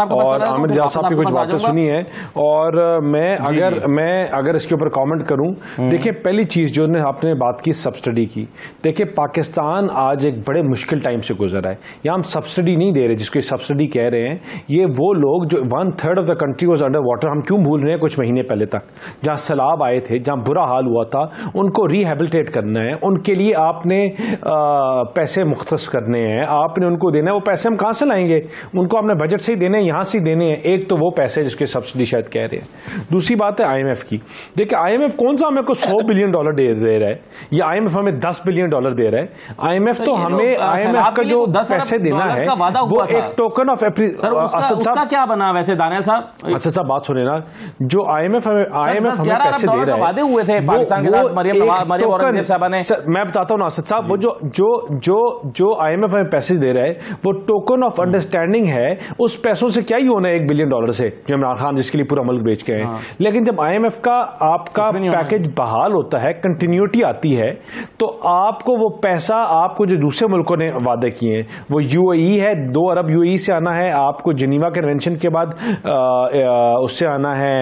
[SPEAKER 3] और आमिर जाद साहब की कुछ बातें सुनी है और मैं अगर इसके ऊपर कमेंट करूं, देखिए पहली चीज जो आपने बात की सब्सिडी की, देखिए पाकिस्तान आज एक बड़े मुश्किल टाइम से गुजर रहा है। यहाँ हम सब्सिडी नहीं दे रहे, जिसको सब्सिडी कह रहे हैं, ये वो लोग जो 1/3 of the country was under water, हम क्यों भूल रहे हैं, कुछ महीने पहले तक जहाँ सैलाब आए थे, जहाँ बुरा हाल हुआ था, उनको रिहेबिलिटेट करना है, उनके लिए आपने पैसे मुख्तस करने हैं, आपने उनको देना है। वो पैसे हम कहां से लाएंगे? उनको आपने बजट से ही देने हैं, यहां से देने हैं। एक तो वो पैसे जिसके सब्सिडी शायद कह रहे हैं, दूसरी बात है IMF की। देखिए IMF कौन सा हमें को $100 बिलियन दे रहा है, या IMF हमें $10 बिलियन दे रहा है। IMF तो हमें IMF का जो पैसे देना है वो एक टोकन ऑफ
[SPEAKER 1] उसका क्या बना वैसे दानियाल साहब?
[SPEAKER 3] अच्छा साहब बात सुने ना, जो IMF हमें पैसे दे रहा है,
[SPEAKER 1] वादे हुए थे पाकिस्तान के साथ मरियम औरंगजेब साहबा ने।
[SPEAKER 3] मैं बताता हूँ ना असद साहब, वो जो IMF हमें पैसे दे रहा है वो टोकन ऑफ अंडरस्टैंडिंग है। उस पैसों से क्या ही होना है $1 बिलियन से जो इमरान खान जिसके लिए पूरा मुल्क बेच के हैं। लेकिन जब IMF का आपका पैकेज बहाल होता है, कंटिन्यूटी आती है, तो आपको वो पैसा, आपको जो दूसरे मुल्कों ने वादे किए हैं, वो UAE है, 2 अरब UAE से आना है, आपको जिनीवा कन्वेंशन के बाद उससे आना है,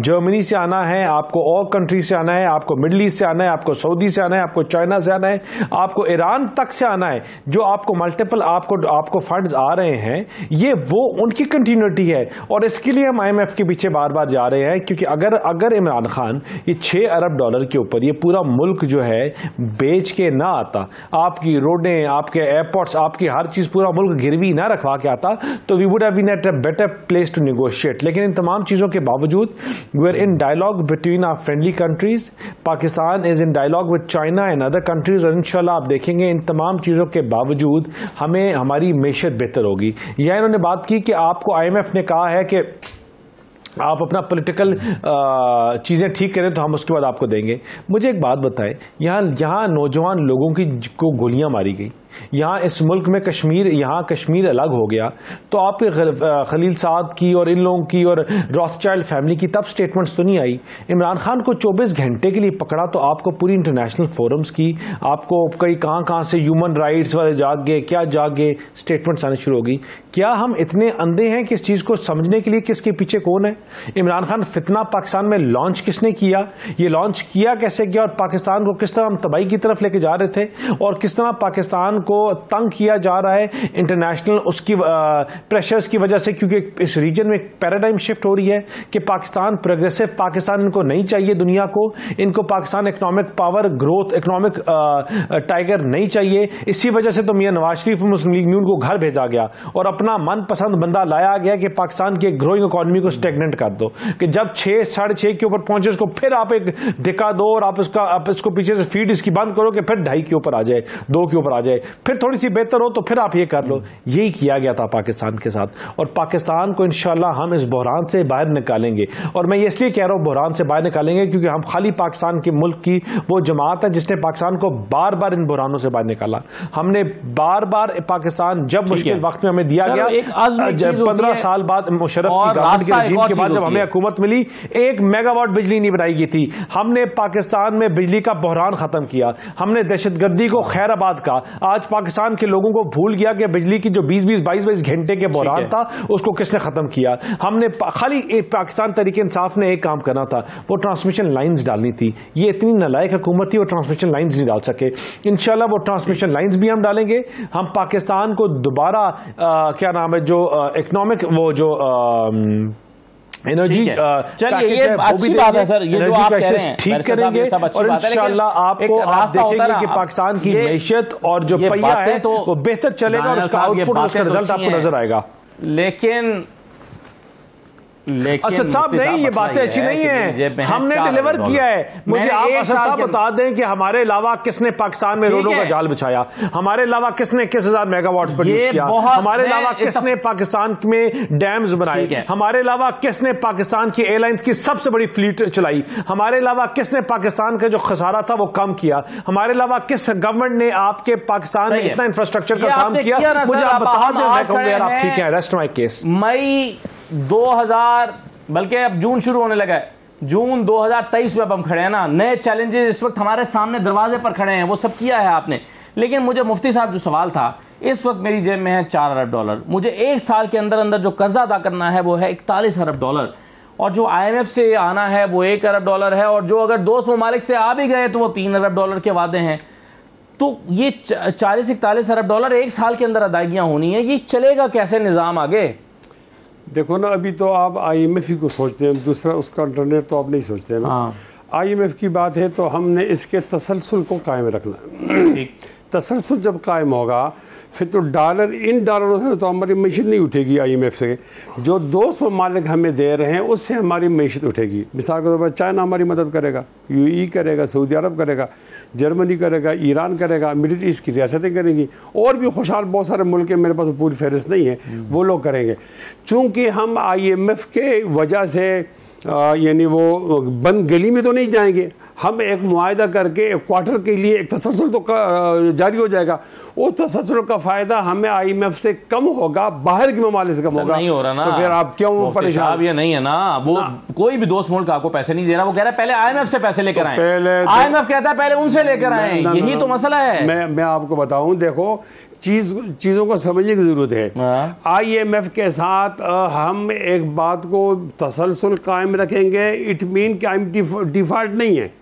[SPEAKER 3] जर्मनी से आना है, आपको और कंट्री से आना है, आपको मिडल ईस्ट से आना है, आपको सऊदी से आना है, आपको चाइना से आना है, आपको ईरान तक से आना है। जो आपको मल्टीपल आपको फंड्स आ रहे हैं, ये वो उनकी कंटिन्यूटी है। और इसके लिए हम IMF के पीछे बार बार जा रहे हैं, क्योंकि अगर इमरान खान ये $6 अरब के ऊपर ये पूरा मुल्क जो है बेच के ना आता, आपकी रोडें, आपके एयरपोर्ट्स, आपकी हर चीज पूरा मुल्क गिरवी ना रखवा के आता, तो we would have been at a better place to negotiate. लेकिन इन तमाम चीजों के बावजूद we are in dialogue between our friendly countries. Pakistan is in dialogue with China and other countries, और इंशाल्लाह आप देखेंगे इन तमाम चीजों के बावजूद हमें हमारी मैशत बेहतर होगी। यह इन्होंने बात की कि आपको IMF ने कहा है कि आप अपना पॉलिटिकल चीजें ठीक करें तो हम उसके बाद आपको देंगे। मुझे एक बात बताएं, यहाँ नौजवान लोगों को गोलियां मारी गई, यहाँ इस मुल्क में कश्मीर अलग हो गया, तो आपके खलील साहब की और इन लोगों की और रॉथचाइल्ड फैमिली की तब स्टेटमेंट्स तो नहीं आई। इमरान खान को 24 घंटे के लिए पकड़ा तो आपको पूरी इंटरनेशनल फोरम्स की, आपको कई कहाँ से ह्यूमन राइट्स वाले जाग गए स्टेटमेंट्स आने शुरू होगी। क्या हम इतने अंधे हैं कि इस चीज को समझने के लिए किसके पीछे कौन है? इमरान खान फितना पाकिस्तान में लॉन्च किसने किया, ये लॉन्च किया कैसे किया, और पाकिस्तान को किस तरह हम तबाही की तरफ लेके जा रहे थे, और किस तरह पाकिस्तान को तंग किया जा रहा है इंटरनेशनल उसकी प्रेशर्स की वजह से, क्योंकि इस रीजन में एक पैराडाइम शिफ्ट हो रही है कि पाकिस्तान प्रोग्रेसिव पाकिस्तान इनको नहीं चाहिए, दुनिया को इनको Pakistan economic power growth economic tiger नहीं चाहिए। इसी वजह से तो मियां नवाज शरीफ मुस्लिम लीग में उनको घर भेजा गया और अपना मनपसंद बंदा लाया गया कि पाकिस्तान की ग्रोइंग इकोनॉमी को स्टेगनेंट कर दो, कि जब 6 साढ़े 6 के ऊपर पहुंचे उसको फिर आप एक धिक्का दो और आप इसको पीछे से फीड इसकी बंद करो कि फिर 2.5 के ऊपर आ जाए, 2 के ऊपर आ जाए, फिर थोड़ी सी बेहतर हो तो फिर आप ये कर लो। यही किया गया था पाकिस्तान के साथ, और पाकिस्तान को इंशाल्लाह हम इस बहरान से बाहर निकालेंगे। और मैं इसलिए कह रहा हूं बहरान से बाहर निकालेंगे क्योंकि हम खाली पाकिस्तान के मुल्क की वो जमात है जिसने पाकिस्तान को बार बार इन बहरानों से बाहर निकाला। हमने बार बार पाकिस्तान जब मुश्किल वक्त में हमें दिया गया, 15 साल बाद मुशर्रफ की गवर्नमेंट के रजीम के बाद जब हमें हुकूमत मिली 1 मेगावाट बिजली नहीं बनाई गई थी। हमने पाकिस्तान में बिजली का बहरान खत्म किया, हमने दहशतगर्दी को खैराबाद का, आज पाकिस्तान के लोगों को भूल गया कि बिजली की जो 20-20 22-22 घंटे के बहरान था उसको किसने खत्म किया। हमने खाली पाकिस्तान तहरीक इंसाफ ने एक काम करना था, वो ट्रांसमिशन लाइंस डालनी थी। ये इतनी नालायक हुकूमत थी वो ट्रांसमिशन लाइंस नहीं डाल सके। इंशाल्लाह वो ट्रांसमिशन लाइंस भी हम डालेंगे। हम पाकिस्तान को दोबारा क्या नाम है जो इकोनॉमिक वो जो एनर्जी
[SPEAKER 1] चलिए ये अच्छी बात है सर, ये जो आप कह रहे हैं
[SPEAKER 3] ठीक करेंगे और इंशाल्लाह आपको आप देखेंगे कि पाकिस्तान की मैशियत और जो पहिया है तो वो बेहतर चलेगा और उसका आउटपुट, उसका रिजल्ट आपको नजर आएगा।
[SPEAKER 1] लेकिन
[SPEAKER 3] असद साहब नहीं, ये बातें अच्छी नहीं है, हमने डिलीवर किया है। मुझे आप असद साहब बता दें कि हमारे अलावा किसने पाकिस्तान में रोडों का जाल बिछाया, हमारे अलावा किसने किस 1000 मेगावाट प्रोड्यूस किया, हमारे अलावा किसने पाकिस्तान में डैम्स बनाए, हमारे अलावा किसने पाकिस्तान की एयरलाइंस की सबसे बड़ी फ्लीट चलाई, हमारे अलावा किसने पाकिस्तान का जो खसारा था वो कम किया, हमारे अलावा किस गवर्नमेंट ने आपके पाकिस्तान में इतना इंफ्रास्ट्रक्चर का काम किया, मुझे आप बता दें, मैं कहूँगा यार आप ठीक है, रेस्ट माई केस।
[SPEAKER 1] मई 2000 बल्कि अब जून शुरू होने लगा है, जून 2023 में अब हम खड़े हैं ना, नए चैलेंजेस इस वक्त हमारे सामने दरवाजे पर खड़े हैं, वो सब किया है आपने। लेकिन मुझे मुफ्ती साहब जो सवाल था, इस वक्त मेरी जेब में है $4 अरब, मुझे एक साल के अंदर अंदर जो कर्जा अदा करना है वो है $41 अरब, और जो IMF से आना है वो $1 अरब है, और जो अगर दोस्त ममालिक से आ भी गए तो वो $3 अरब के वादे हैं। तो ये 40-41 अरब एक साल के अंदर अदायगियां होनी है, ये चलेगा कैसे निज़ाम आगे?
[SPEAKER 2] देखो ना, अभी तो आप IMF ही को सोचते हैं, दूसरा उसका इंटरनेट तो आप नहीं सोचते हैं ना। IMF की बात है तो हमने इसके तसलसल को कायम रखना है। तसलसल जब कायम होगा फिर तो डॉलर, इन डॉलरों से तो हमारी मैशियत नहीं उठेगी। IMF से जो दोस्त ममालिक हमें दे रहे हैं उससे हमारी मैशियत उठेगी। मिसाल के तौर पर चाइना हमारी मदद करेगा, UAE करेगा, सऊदी अरब करेगा, जर्मनी करेगा, ईरान करेगा, मिडिल ईस्ट की रियासतें करेंगी, और भी खुशहाल बहुत सारे मुल्क हैं, मेरे पास पूरी फहरिस्त नहीं है, वो लोग करेंगे। चूँकि हम IMF के वजह से यानी वो बंद गली में तो नहीं जाएंगे, हम एक मुआहदा करके एक क्वार्टर के लिए एक तसलसल तो जारी हो जाएगा। वो तसलसल का फ़ायदा हमें IMF से कम होगा, बाहर के ममालिक से कम होगा।
[SPEAKER 1] नहीं हो रहा ना,
[SPEAKER 2] तो फिर आप क्यों परेशान?
[SPEAKER 1] ये नहीं है ना, वो कोई भी दोस्त मुल्क आपको पैसे नहीं दे रहा, वो कह रहा है पहले IMF से पैसे लेकर आए, IMF कहता है पहले उनसे लेकर आए, यही तो मसला है।
[SPEAKER 2] मैं आपको बताऊं, देखो चीज़ों को समझने की ज़रूरत है। IMF के साथ हम एक बात को तसलसल कायम रखेंगे, इट मीन कि डिफ़ॉल्ट नहीं है,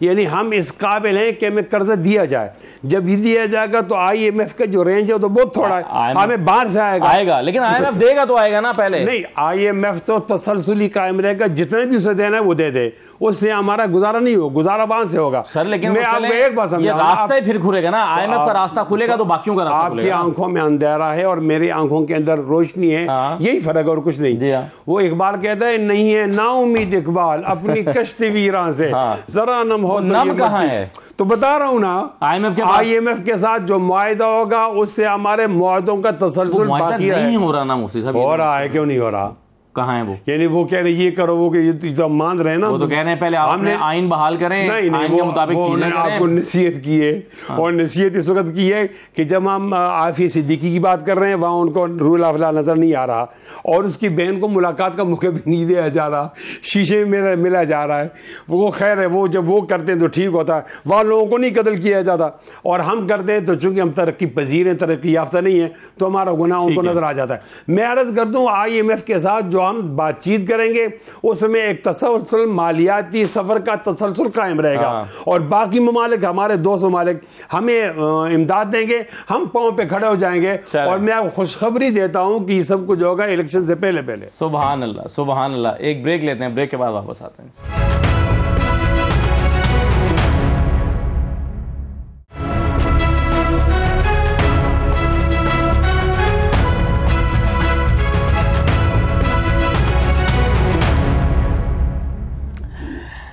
[SPEAKER 2] यानी हम इस काबिल हैं कि हमें कर्जा दिया जाए। जब ये दिया जाएगा तो IMF का जो रेंज है तो बहुत थोड़ा है, हमें बाहर से आएगा,
[SPEAKER 1] लेकिन IMF देगा तो आएगा ना पहले।
[SPEAKER 2] नहीं, IMF तो तसलसली कायम रहेगा, जितने भी उसे देना है वो दे दे, उससे हमारा गुजारा नहीं हो, गुजारा वहां से होगा।
[SPEAKER 1] सर लेकिन
[SPEAKER 2] मैं आपको एक बात समझा,
[SPEAKER 1] रास्ता ही फिर खुलेगा ना, IMF का रास्ता खुलेगा तो बाकियों का रास्ता खुलेगा।
[SPEAKER 2] आपकी आंखों में अंधेरा है और मेरी आंखों के अंदर रोशनी है, यही फर्क है और कुछ नहीं। वो इकबाल कहता है, नहीं है ना उम्मीद इकबाल अपनी कश्ती वीरां से, जरा नम हो
[SPEAKER 1] तो कहां है?
[SPEAKER 2] तो बता रहा हूं ना, IMF के साथ जो मुआहदा होगा उससे हमारे मुआहदों का तसलसल बाकी
[SPEAKER 1] नहीं हो रहा ना मुफ्ती साहब?
[SPEAKER 2] हो रहा है, क्यों नहीं हो रहा?
[SPEAKER 1] कहाँ है वो?
[SPEAKER 2] यानी वो कह रहे ये करो, वो ये तो मान रहे हैं ना,
[SPEAKER 1] वो तो कह रहे हैं पहले हमने आइन बहाल करें,
[SPEAKER 2] नहीं
[SPEAKER 1] आइन के मुताबिक चीजें करें।
[SPEAKER 2] आपको नसीहत की है, और नसीहत इस वक्त की है कि जब हम आफिया सिद्दीकी की बात कर रहे हैं वहाँ उनको रूल ऑफ लॉ नजर नहीं आ रहा, और उसकी बहन को मुलाकात का मौका भी नहीं दिया जा रहा, शीशे में मिला जा रहा है। वो खैर है, वो जब वो करते हैं तो ठीक होता है, वहाँ लोगों को नहीं कत्ल किया जाता, और हम करते हैं तो चूंकि हम तरक्की पजीर हैं, तरक्की याफ्ता नहीं है, तो हमारा गुनाह उनको नजर आ जाता है। मैं अर्ज कर दूँ, IMF के साथ जो हम बातचीत करेंगे उसमें एक तसलसल मालियाती सफर का तसलसल कायम रहेगा, और बाकी ममालिक, हमारे दोस्त ममालिक हमें इमदाद देंगे, हम पांव पे खड़े हो जाएंगे। और मैं आपको खुशखबरी देता हूं कि सब कुछ होगा इलेक्शन से पहले पहले।
[SPEAKER 1] सुभान अल्लाह, सुभान अल्लाह। एक ब्रेक लेते हैं, ब्रेक के बाद वापस आते हैं।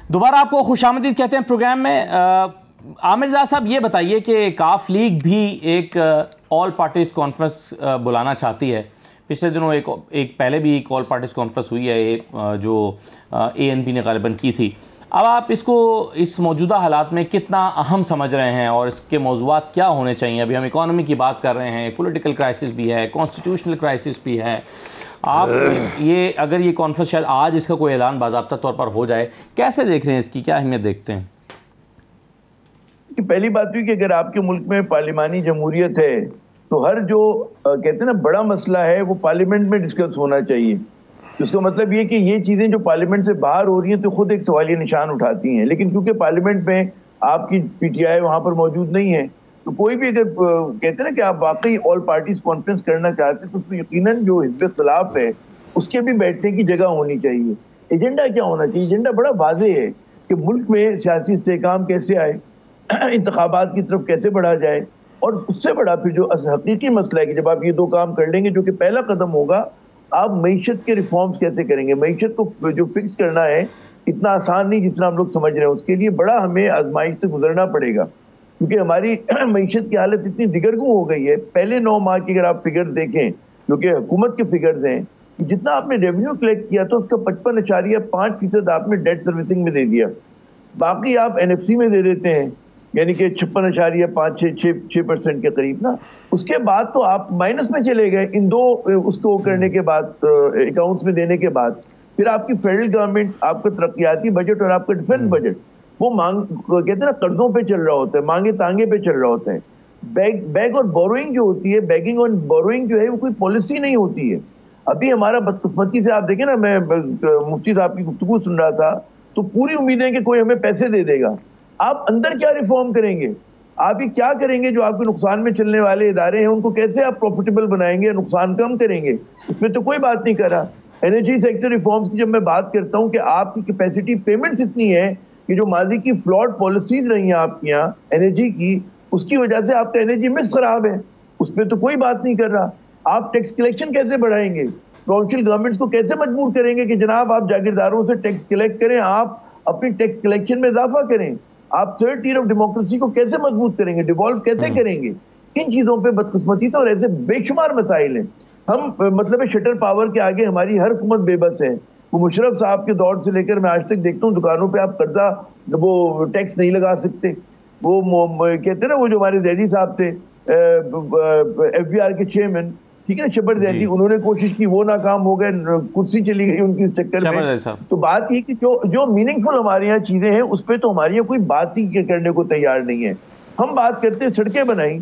[SPEAKER 1] दोबारा आपको खुशामदीद कहते हैं प्रोग्राम में। आमिर ज़ा साहब, ये बताइए कि काफ लीग भी एक ऑल पार्टीज कॉन्फ्रेंस बुलाना चाहती है। पिछले दिनों एक पहले भी एक ऑल पार्टीज कॉन्फ्रेंस हुई है जो ANP ने गालिबन की थी। अब आप इसको इस मौजूदा हालात में कितना अहम समझ रहे हैं और इसके मौज़ूआत क्या होने चाहिए? अभी हम इकॉनमी की बात कर रहे हैं, पॉलिटिकल क्राइसिस भी है, कॉन्स्टिट्यूशनल क्राइसिस भी है। आप ये अगर ये कॉन्फ्रेंस शायद आज इसका कोई ऐलान बाज़ाब्ता तौर पर हो जाए, कैसे देख रहे हैं, इसकी क्या अहमियत देखते हैं?
[SPEAKER 4] कि पहली बात हुई कि अगर आपके मुल्क में पार्लिमानी जमहूरियत है तो हर जो कहते हैं ना बड़ा मसला है वो पार्लियामेंट में डिस्कस होना चाहिए। इसका मतलब ये कि ये चीजें जो पार्लियामेंट से बाहर हो रही हैं तो खुद एक सवालिया निशान उठाती हैं, लेकिन क्योंकि पार्लियामेंट में आपकी PTI वहां पर मौजूद नहीं है, तो कोई भी अगर कहते हैं ना कि आप वाकई ऑल पार्टीज कॉन्फ्रेंस करना चाहते हैं तो उसमें यकीनन जो हिज़्ब इख्तिलाफ है उसके भी बैठने की जगह होनी चाहिए। एजेंडा क्या होना चाहिए? एजेंडा बड़ा वाज़ेह है कि मुल्क में सियासी इस्तेहकाम कैसे आए, इंतखाबात की तरफ कैसे बढ़ा जाए, और उससे बड़ा फिर जो हकीकी मसला है कि जब आप ये दो काम कर लेंगे, जो कि पहला कदम होगा, आप मईशत के रिफॉर्म्स कैसे करेंगे। मईशत को जो फिक्स करना है इतना आसान नहीं जितना हम लोग समझ रहे हैं, उसके लिए बड़ा हमें आजमाइश से गुजरना पड़ेगा, क्योंकि हमारी मईशत की हालत इतनी दिगरगू हो गई है। पहले 9 माह की अगर आप फिगर देखें, जो कि हुकूमत के फिगर्स हैं, जितना आपने रेवेन्यू कलेक्ट किया था उसका 55.5% आपने डेट सर्विसिंग में दे दिया, बाकी आप एनएफसी में दे देते हैं, यानी कि 56.5-6% के करीब ना। उसके बाद तो आप माइनस में चले गए इन दो उसको करने के बाद, अकाउंट्स में देने के बाद। फिर आपकी फेडरल गवर्नमेंट, आपका तरक्याती बजट और आपका डिफेंस बजट, वो कहते हैं ना, कर्जों पे चल रहा होता है, मांगे तांगे पे चल रहा होता है। बैग और बोरोइंग जो होती है, बैगिंग और बोरोइंग जो है, वो कोई पॉलिसी नहीं होती है। अभी हमारा बदकिस्मती से आप देखें ना, मैं मुफ्ती साहब की गुफ्तगू सुन रहा था, तो पूरी उम्मीद है कि कोई हमें पैसे दे देगा। आप अंदर क्या रिफॉर्म करेंगे? आप ये क्या करेंगे? जो आपके नुकसान में चलने वाले इदारे हैं उनको कैसे आप प्रॉफिटेबल बनाएंगे, नुकसान कम करेंगे? उसमें तो कोई बात नहीं कर रहा। एनर्जी सेक्टर रिफॉर्म्स की जब मैं बात करता हूं कि आपकी कैपेसिटी पेमेंट्स इतनी है कि जो माजी की फ्लॉड पॉलिसीज रही हैं आपकी यहाँ एनर्जी की, उसकी वजह से आपका एनर्जी मिक्स खराब है, उसमें तो कोई बात नहीं कर रहा। आप टैक्स कलेक्शन कैसे बढ़ाएंगे? प्रोविंशियल गवर्नमेंट्स को कैसे मजबूर करेंगे कि जनाब आप जागीरदारों से टैक्स कलेक्ट करें, आप अपनी टैक्स कलेक्शन में इजाफा करें? आप थर्ड टियर ऑफ डेमोक्रेसी को कैसे मजबूत करेंगे, डिवॉल्व कैसे करेंगे? इन चीजों पे बदकिस्मती तो और ऐसे बेशुमार मसाइल हैं। हम मतलब शटर पावर के आगे हमारी हर हुकूमत बेबस है। वो मुशर्रफ साहब के दौर से लेकर मैं आज तक देखता हूँ दुकानों पे आप कर्जा वो टैक्स नहीं लगा सकते। वो कहते हैं ना, वो जो हमारे जैदी साहब थे FBR के चेयरमैन, ठीक है ना, शबर जैदी, उन्होंने कोशिश की, वो नाकाम हो गए, कुर्सी चली गई उनकी इस चक्कर में। तो बात ये कि जो मीनिंगफुल हमारे यहाँ चीजें हैं उस पर तो हमारे यहाँ कोई बात ही करने को तैयार नहीं है। हम बात करते हैं सड़कें बनाई,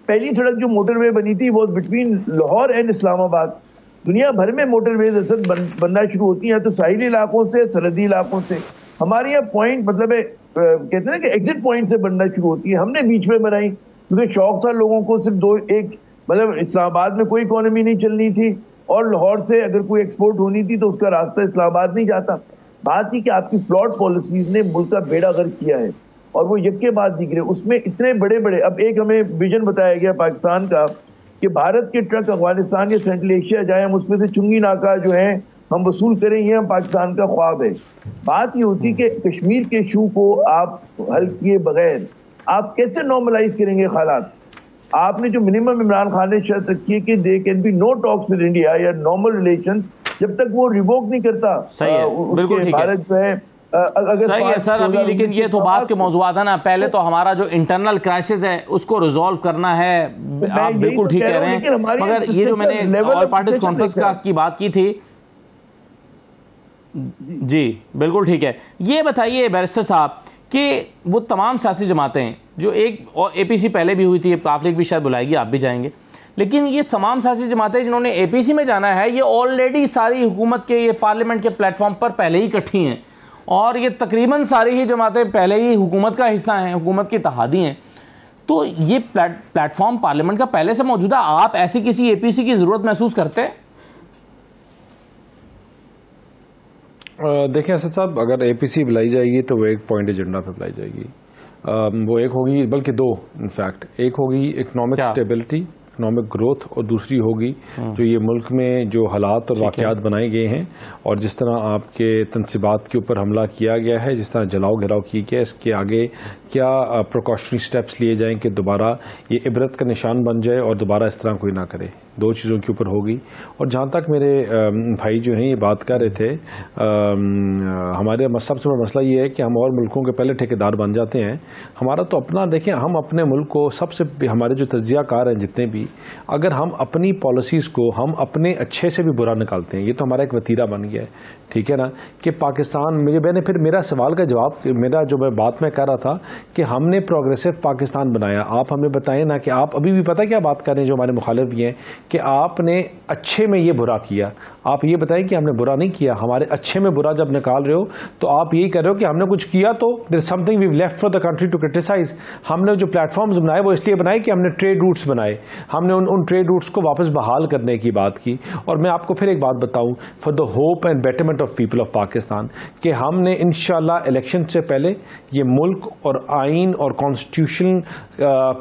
[SPEAKER 4] पहली सड़क जो मोटरवे बनी थी वो बिटवीन लाहौर एंड इस्लामाबाद। दुनिया भर में मोटरवेज असल बनना शुरू होती हैं तो साहिली इलाकों से, सरहदी इलाकों से। हमारे यहाँ पॉइंट मतलब कहते हैं ना कि एग्जिट पॉइंट से बनना शुरू होती है। हमने बीच में बनाई क्योंकि शौक था लोगों को, सिर्फ एक मतलब इस्लामाबाद में कोई इकोनॉमी नहीं चलनी थी और लाहौर से अगर कोई एक्सपोर्ट होनी थी तो उसका रास्ता इस्लामाबाद नहीं जाता। बात ही कि आपकी फ्लॉड पॉलिसीज ने मुल्क का बेड़ा गर्क किया है और वो यके बाद दिख रहे। उसमें इतने बड़े बड़े, अब एक हमें विजन बताया गया पाकिस्तान का कि भारत के ट्रक अफगानिस्तान या सेंट्रल एशिया जाए, हम उसमें से चुंगी नाका जो है हम वसूल करें, ये हम पाकिस्तान का ख्वाब है। बात ये होती कि कश्मीर के इशू को आप हल किए बगैर आप कैसे नॉर्मलाइज करेंगे हालात? आपने जो मिनिमम इमरान खान ने शर्त रखी है कि they can be no talks with India या नॉर्मल रिलेशन, जब तक वो रिवोक नहीं करता।
[SPEAKER 1] सही है, बिल्कुल ठीक है,
[SPEAKER 4] भारत जो है
[SPEAKER 1] सही है सर। अभी लेकिन ये तो बात के मौजूद है ना, पहले तो हमारा जो इंटरनल क्राइसिस है उसको रिजॉल्व करना है। आप बिल्कुल ठीक कह रहे हैं, मगर ये जो मैंने ऑल पार्टीज कॉन्फ्रेंस की बात की थी, जी बिल्कुल ठीक है। ये बताइए बैरिस्टर साहब कि वो तमाम सियासी जमातें जो एक APC पहले भी हुई थी, काफ लीग भी शायद बुलाएगी, आप भी जाएंगे, लेकिन ये तमाम सियासी जमातें जिन्होंने APC में जाना है ये ऑलरेडी सारी हुकूमत के, ये पार्लियामेंट के प्लेटफॉर्म पर पहले ही इकट्ठी हैं और ये तकरीबन सारी ही जमातें पहले ही हुकूमत का हिस्सा हैं, हुकूमत की इत्तेहादी हैं। तो ये प्लेटफॉर्म पार्लियामेंट का पहले से मौजूदा, आप ऐसी किसी APC की ज़रूरत महसूस करते हैं?
[SPEAKER 3] देखिए असद साहब, अगर APC बुलाई जाएगी तो वो एक पॉइंट एजेंडा पे बुलाई जाएगी। वो एक होगी, बल्कि दो इनफैक्ट, एक होगी इकोनॉमिक स्टेबिलिटी, इकोनॉमिक ग्रोथ, और दूसरी होगी जो ये मुल्क में जो हालात और वाक़यात बनाए गए हैं और जिस तरह आपके तनसीबात के ऊपर हमला किया गया है, जिस तरह जलाओ घिराव किया गया, इसके आगे क्या प्रिकॉशनरी स्टेप्स लिए जाएं कि दोबारा ये इबरत का निशान बन जाए और दोबारा इस तरह कोई ना करे। दो चीज़ों के ऊपर होगी। और जहाँ तक मेरे भाई जो हैं ये बात कर रहे थे, हमारे सबसे बड़ा मसला ये है कि हम और मुल्कों के पहले ठेकेदार बन जाते हैं। हमारा तो अपना देखें, हम अपने मुल्क को सबसे, हमारे जो तज्जियाकार हैं जितने भी, अगर हम अपनी पॉलिसीज़ को हम अपने अच्छे से भी बुरा निकालते हैं, ये तो हमारा एक वतीरा बन गया है, ठीक है ना, कि पाकिस्तान, मैंने फिर मेरा सवाल का जवाब, मेरा जो मैं बात में कर रहा था कि हमने प्रोग्रेसिव पाकिस्तान बनाया। आप हमें बताएं ना कि आप अभी भी पता क्या बात कर रहे हैं जो हमारे मुखालिफ भी हैं कि आपने अच्छे में ये बुरा किया, आप ये बताएं कि हमने बुरा नहीं किया। हमारे अच्छे में बुरा जब निकाल रहे हो तो आप यही कर रहे हो कि हमने कुछ किया तो there is something we left for the country to criticize. हमने जो प्लेटफॉर्म्स बनाए वो इसलिए बनाए कि हमने ट्रेड रूट्स बनाए, हमने उन ट्रेड रूट्स को वापस बहाल करने की बात की। और मैं आपको फिर एक बात बताऊं, for the hope and betterment of people of Pakistan, कि हमने इंशाल्लाह इलेक्शन से पहले ये मुल्क और आइन और कॉन्स्टिट्यूशन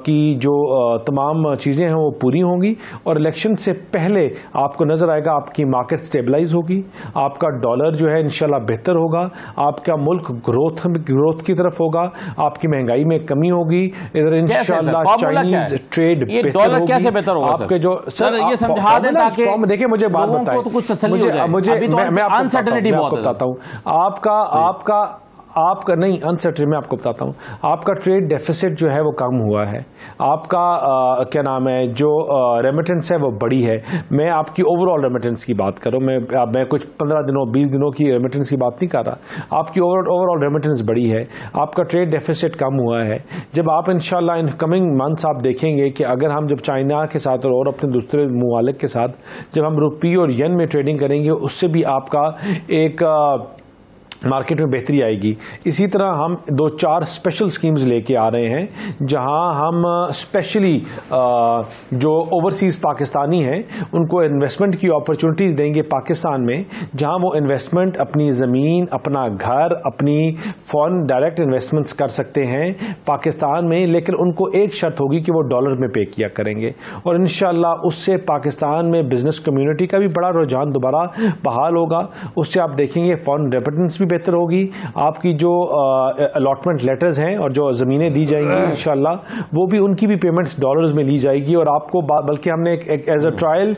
[SPEAKER 3] की जो तमाम चीज़ें हैं वो पूरी होंगी, और इलेक्शन से पहले आपको नजर आएगा आपकी मार्केट स्टेबलाइज होगी, आपका डॉलर जो है इंशाल्लाह बेहतर होगा, आपका मुल्क ग्रोथ की तरफ होगा, आपकी महंगाई में कमी होगी, इधर इंशाल्लाह चाइनीज ट्रेड बेहतर होगी।
[SPEAKER 1] कैसे बेहतर होगा
[SPEAKER 3] आपके जो
[SPEAKER 1] सर ये समझा दें ताकि
[SPEAKER 3] देखिए मुझे बात बताएं,
[SPEAKER 1] तो कुछ तसल्ली हो जाए।
[SPEAKER 3] मैं आपको बताता हूं आपका नहीं अनसर्टेन, मैं आपको बताता हूं, आपका ट्रेड डेफिसिट जो है वो कम हुआ है, आपका क्या नाम है जो रेमिटेंस है वो बड़ी है। मैं आपकी ओवरऑल रेमिटेंस की बात कर रहा हूं, मैं कुछ 15 दिनों 20 दिनों की रेमिटेंस की बात नहीं कर रहा। आपकी ओवरऑल रेमिटेंस बड़ी है, आपका ट्रेड डेफिसिट कम हुआ है। जब आप इंशाल्लाह इन कमिंग मंथ्स आप देखेंगे कि अगर हम जब चाइना के साथ और अपने दूसरे ममालिक के साथ जब हम रुपये और येन में ट्रेडिंग करेंगे, उससे भी आपका एक मार्केट में बेहतरी आएगी। इसी तरह हम 2-4 स्पेशल स्कीम्स लेके आ रहे हैं जहां हम स्पेशली जो ओवरसीज पाकिस्तानी हैं उनको इन्वेस्टमेंट की अपॉर्चुनिटीज़ देंगे पाकिस्तान में, जहां वो इन्वेस्टमेंट अपनी ज़मीन, अपना घर, अपनी फॉरेन डायरेक्ट इन्वेस्टमेंट्स कर सकते हैं पाकिस्तान में, लेकिन उनको एक शर्त होगी कि वो डॉलर में पे किया करेंगे। और इंशाल्लाह उससे पाकिस्तान में बिजनेस कम्युनिटी का भी बड़ा रुझान दोबारा बहाल होगा। उससे आप देखेंगे फॉरेन रेमिटेंस भी बेहतर होगी, आपकी जो अलॉटमेंट लेटर्स हैं और जो ज़मीनें दी जाएंगी इंशाल्लाह वो भी उनकी भी पेमेंट्स डॉलर्स में ली जाएगी। और आपको बल्कि हमने एक एज अ ट्रायल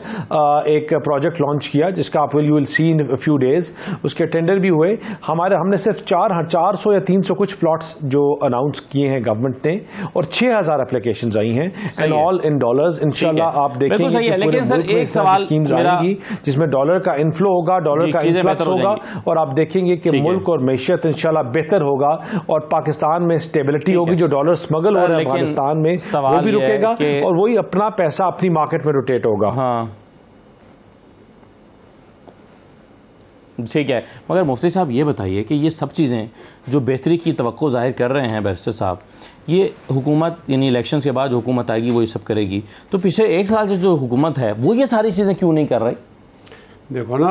[SPEAKER 3] एक प्रोजेक्ट लॉन्च किया जिसका आप you will see in few days, उसके टेंडर भी हुए। हमने सिर्फ 400 या 300 कुछ प्लॉट्स जो अनाउंस किए हैं गवर्नमेंट ने, और 6000 एप्लीकेशंस आई हैं एंड ऑल इन डॉलर्स। इंशाल्लाह आप देखेंगे
[SPEAKER 1] लेकिन सर एक सवाल
[SPEAKER 3] स्कीम्स आएंगी जिसमें डॉलर का इनफ्लो होगा, डॉलर का इन्फ्लक्स होगा, और आप देखेंगे कि मुल्क और मैशियत इंशाल्लाह बेहतर होगा और पाकिस्तान में स्टेबिलिटी होगी। जो डॉलर स्मगल हो रहा है अफगानिस्तान में वो भी रुकेगा और वही अपना पैसा अपनी मार्केट में रोटेट होगा।
[SPEAKER 1] हाँ ठीक है, मगर मुफ्ती साहब ये बताइए कि ये सब चीज़ें जो बेहतरी की तवक्को जाहिर कर रहे हैं बैरिस्टर साहब, ये हुकूमत यानी इलेक्शंस के बाद जो हुकूमत आएगी वो ये सब करेगी, तो पिछले 1 साल से जो हुकूमत है वो ये सारी चीज़ें क्यों नहीं कर रही?
[SPEAKER 2] देखो ना,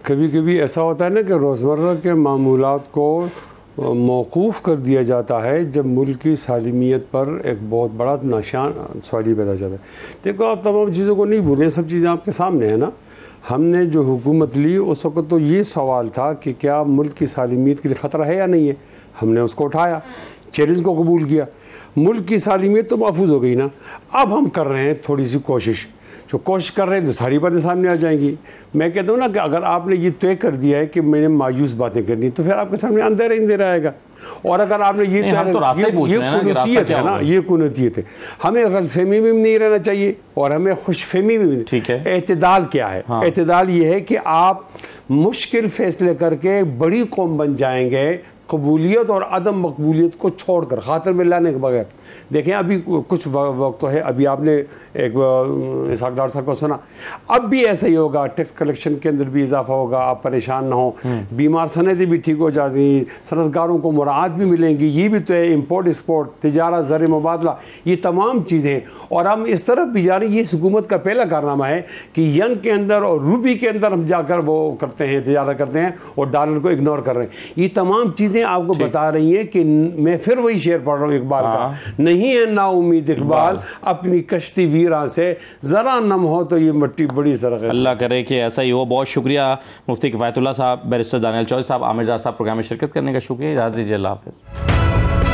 [SPEAKER 2] कभी कभी ऐसा होता है ना कि रोज़मर्रा के मामूलात को मौकूफ़ कर दिया जाता है जब मुल्क की सालिमियत पर एक बहुत बड़ा निशान सवाली पैदा हो जाता है। देखो आप तमाम चीज़ों को नहीं भूलें, सब चीज़ें आपके सामने है ना। हमने जो हुकूमत ली उस वक्त तो ये सवाल था कि क्या मुल्क की सालिमियत के लिए ख़तरा है या नहीं है, हमने उसको उठाया, चैलेंज को कबूल किया, मुल्क की सालिमियत तो महफूज हो गई ना। अब हम कर रहे हैं थोड़ी सी कोशिश, जो कोशिश कर रहे हैं तो सारी बातें सामने आ जाएंगी। मैं कहता हूँ ना कि अगर आपने ये तय कर दिया है कि मैंने मायूस बातें करनी तो फिर आपके सामने अंधेरा इंधेरा आएगा। और अगर आपने ये कुनूतियत है ना, ये कुनूतियत है, हमें गलतफहमी में नहीं रहना चाहिए और हमें खुशफहमी में भी।
[SPEAKER 1] ठीक है,
[SPEAKER 2] एतदाल क्या है? हाँ। एतदाल ये है कि आप मुश्किल फैसले करके बड़ी कौम बन जाएंगे कबूलियत और अदम मकबूलियत को छोड़कर, खातिर में लाने के बगैर। देखें अभी कुछ वक्त तो है, अभी आपने एक इसाक डॉक्टर साहब को सुना, अब भी ऐसा ही होगा, टैक्स कलेक्शन के अंदर भी इजाफा होगा, आप परेशान ना हो, बीमार सनतें भी ठीक हो जाती, सनतकारों को मुराद भी मिलेंगी, ये भी तो है, इम्पोर्ट एक्सपोर्ट, तिजारत, ज़र मुबादला, ये तमाम चीज़ें। और हम इस तरफ भी जा रहे हैं, ये इस हुकूमत का पहला कारनामा है कि यंग के अंदर और रूबी के अंदर हम जाकर वो करते हैं, तिजारत करते हैं और डॉलर को इग्नोर कर रहे हैं। ये तमाम चीज़ें आपको बता रही हैं कि मैं फिर वही शेर पढ़ रहा हूँ इकबाल का, नहीं है ना उम्मीद इकबाल अपनी कश्ती वीरा से, जरा नम हो तो ये मिट्टी बड़ी सरक।
[SPEAKER 1] अल्लाह करे कि ऐसा ही हो। बहुत शुक्रिया मुफ्ती किफायतुल्लाह साहब, बैरिस्टर दानियल चौधरी साहब, आमिर जाद साहब, प्रोग्राम में शिरकत करने का शुक्रिया। इजाज़त दीजिए, अल्लाह हाफ़िज़।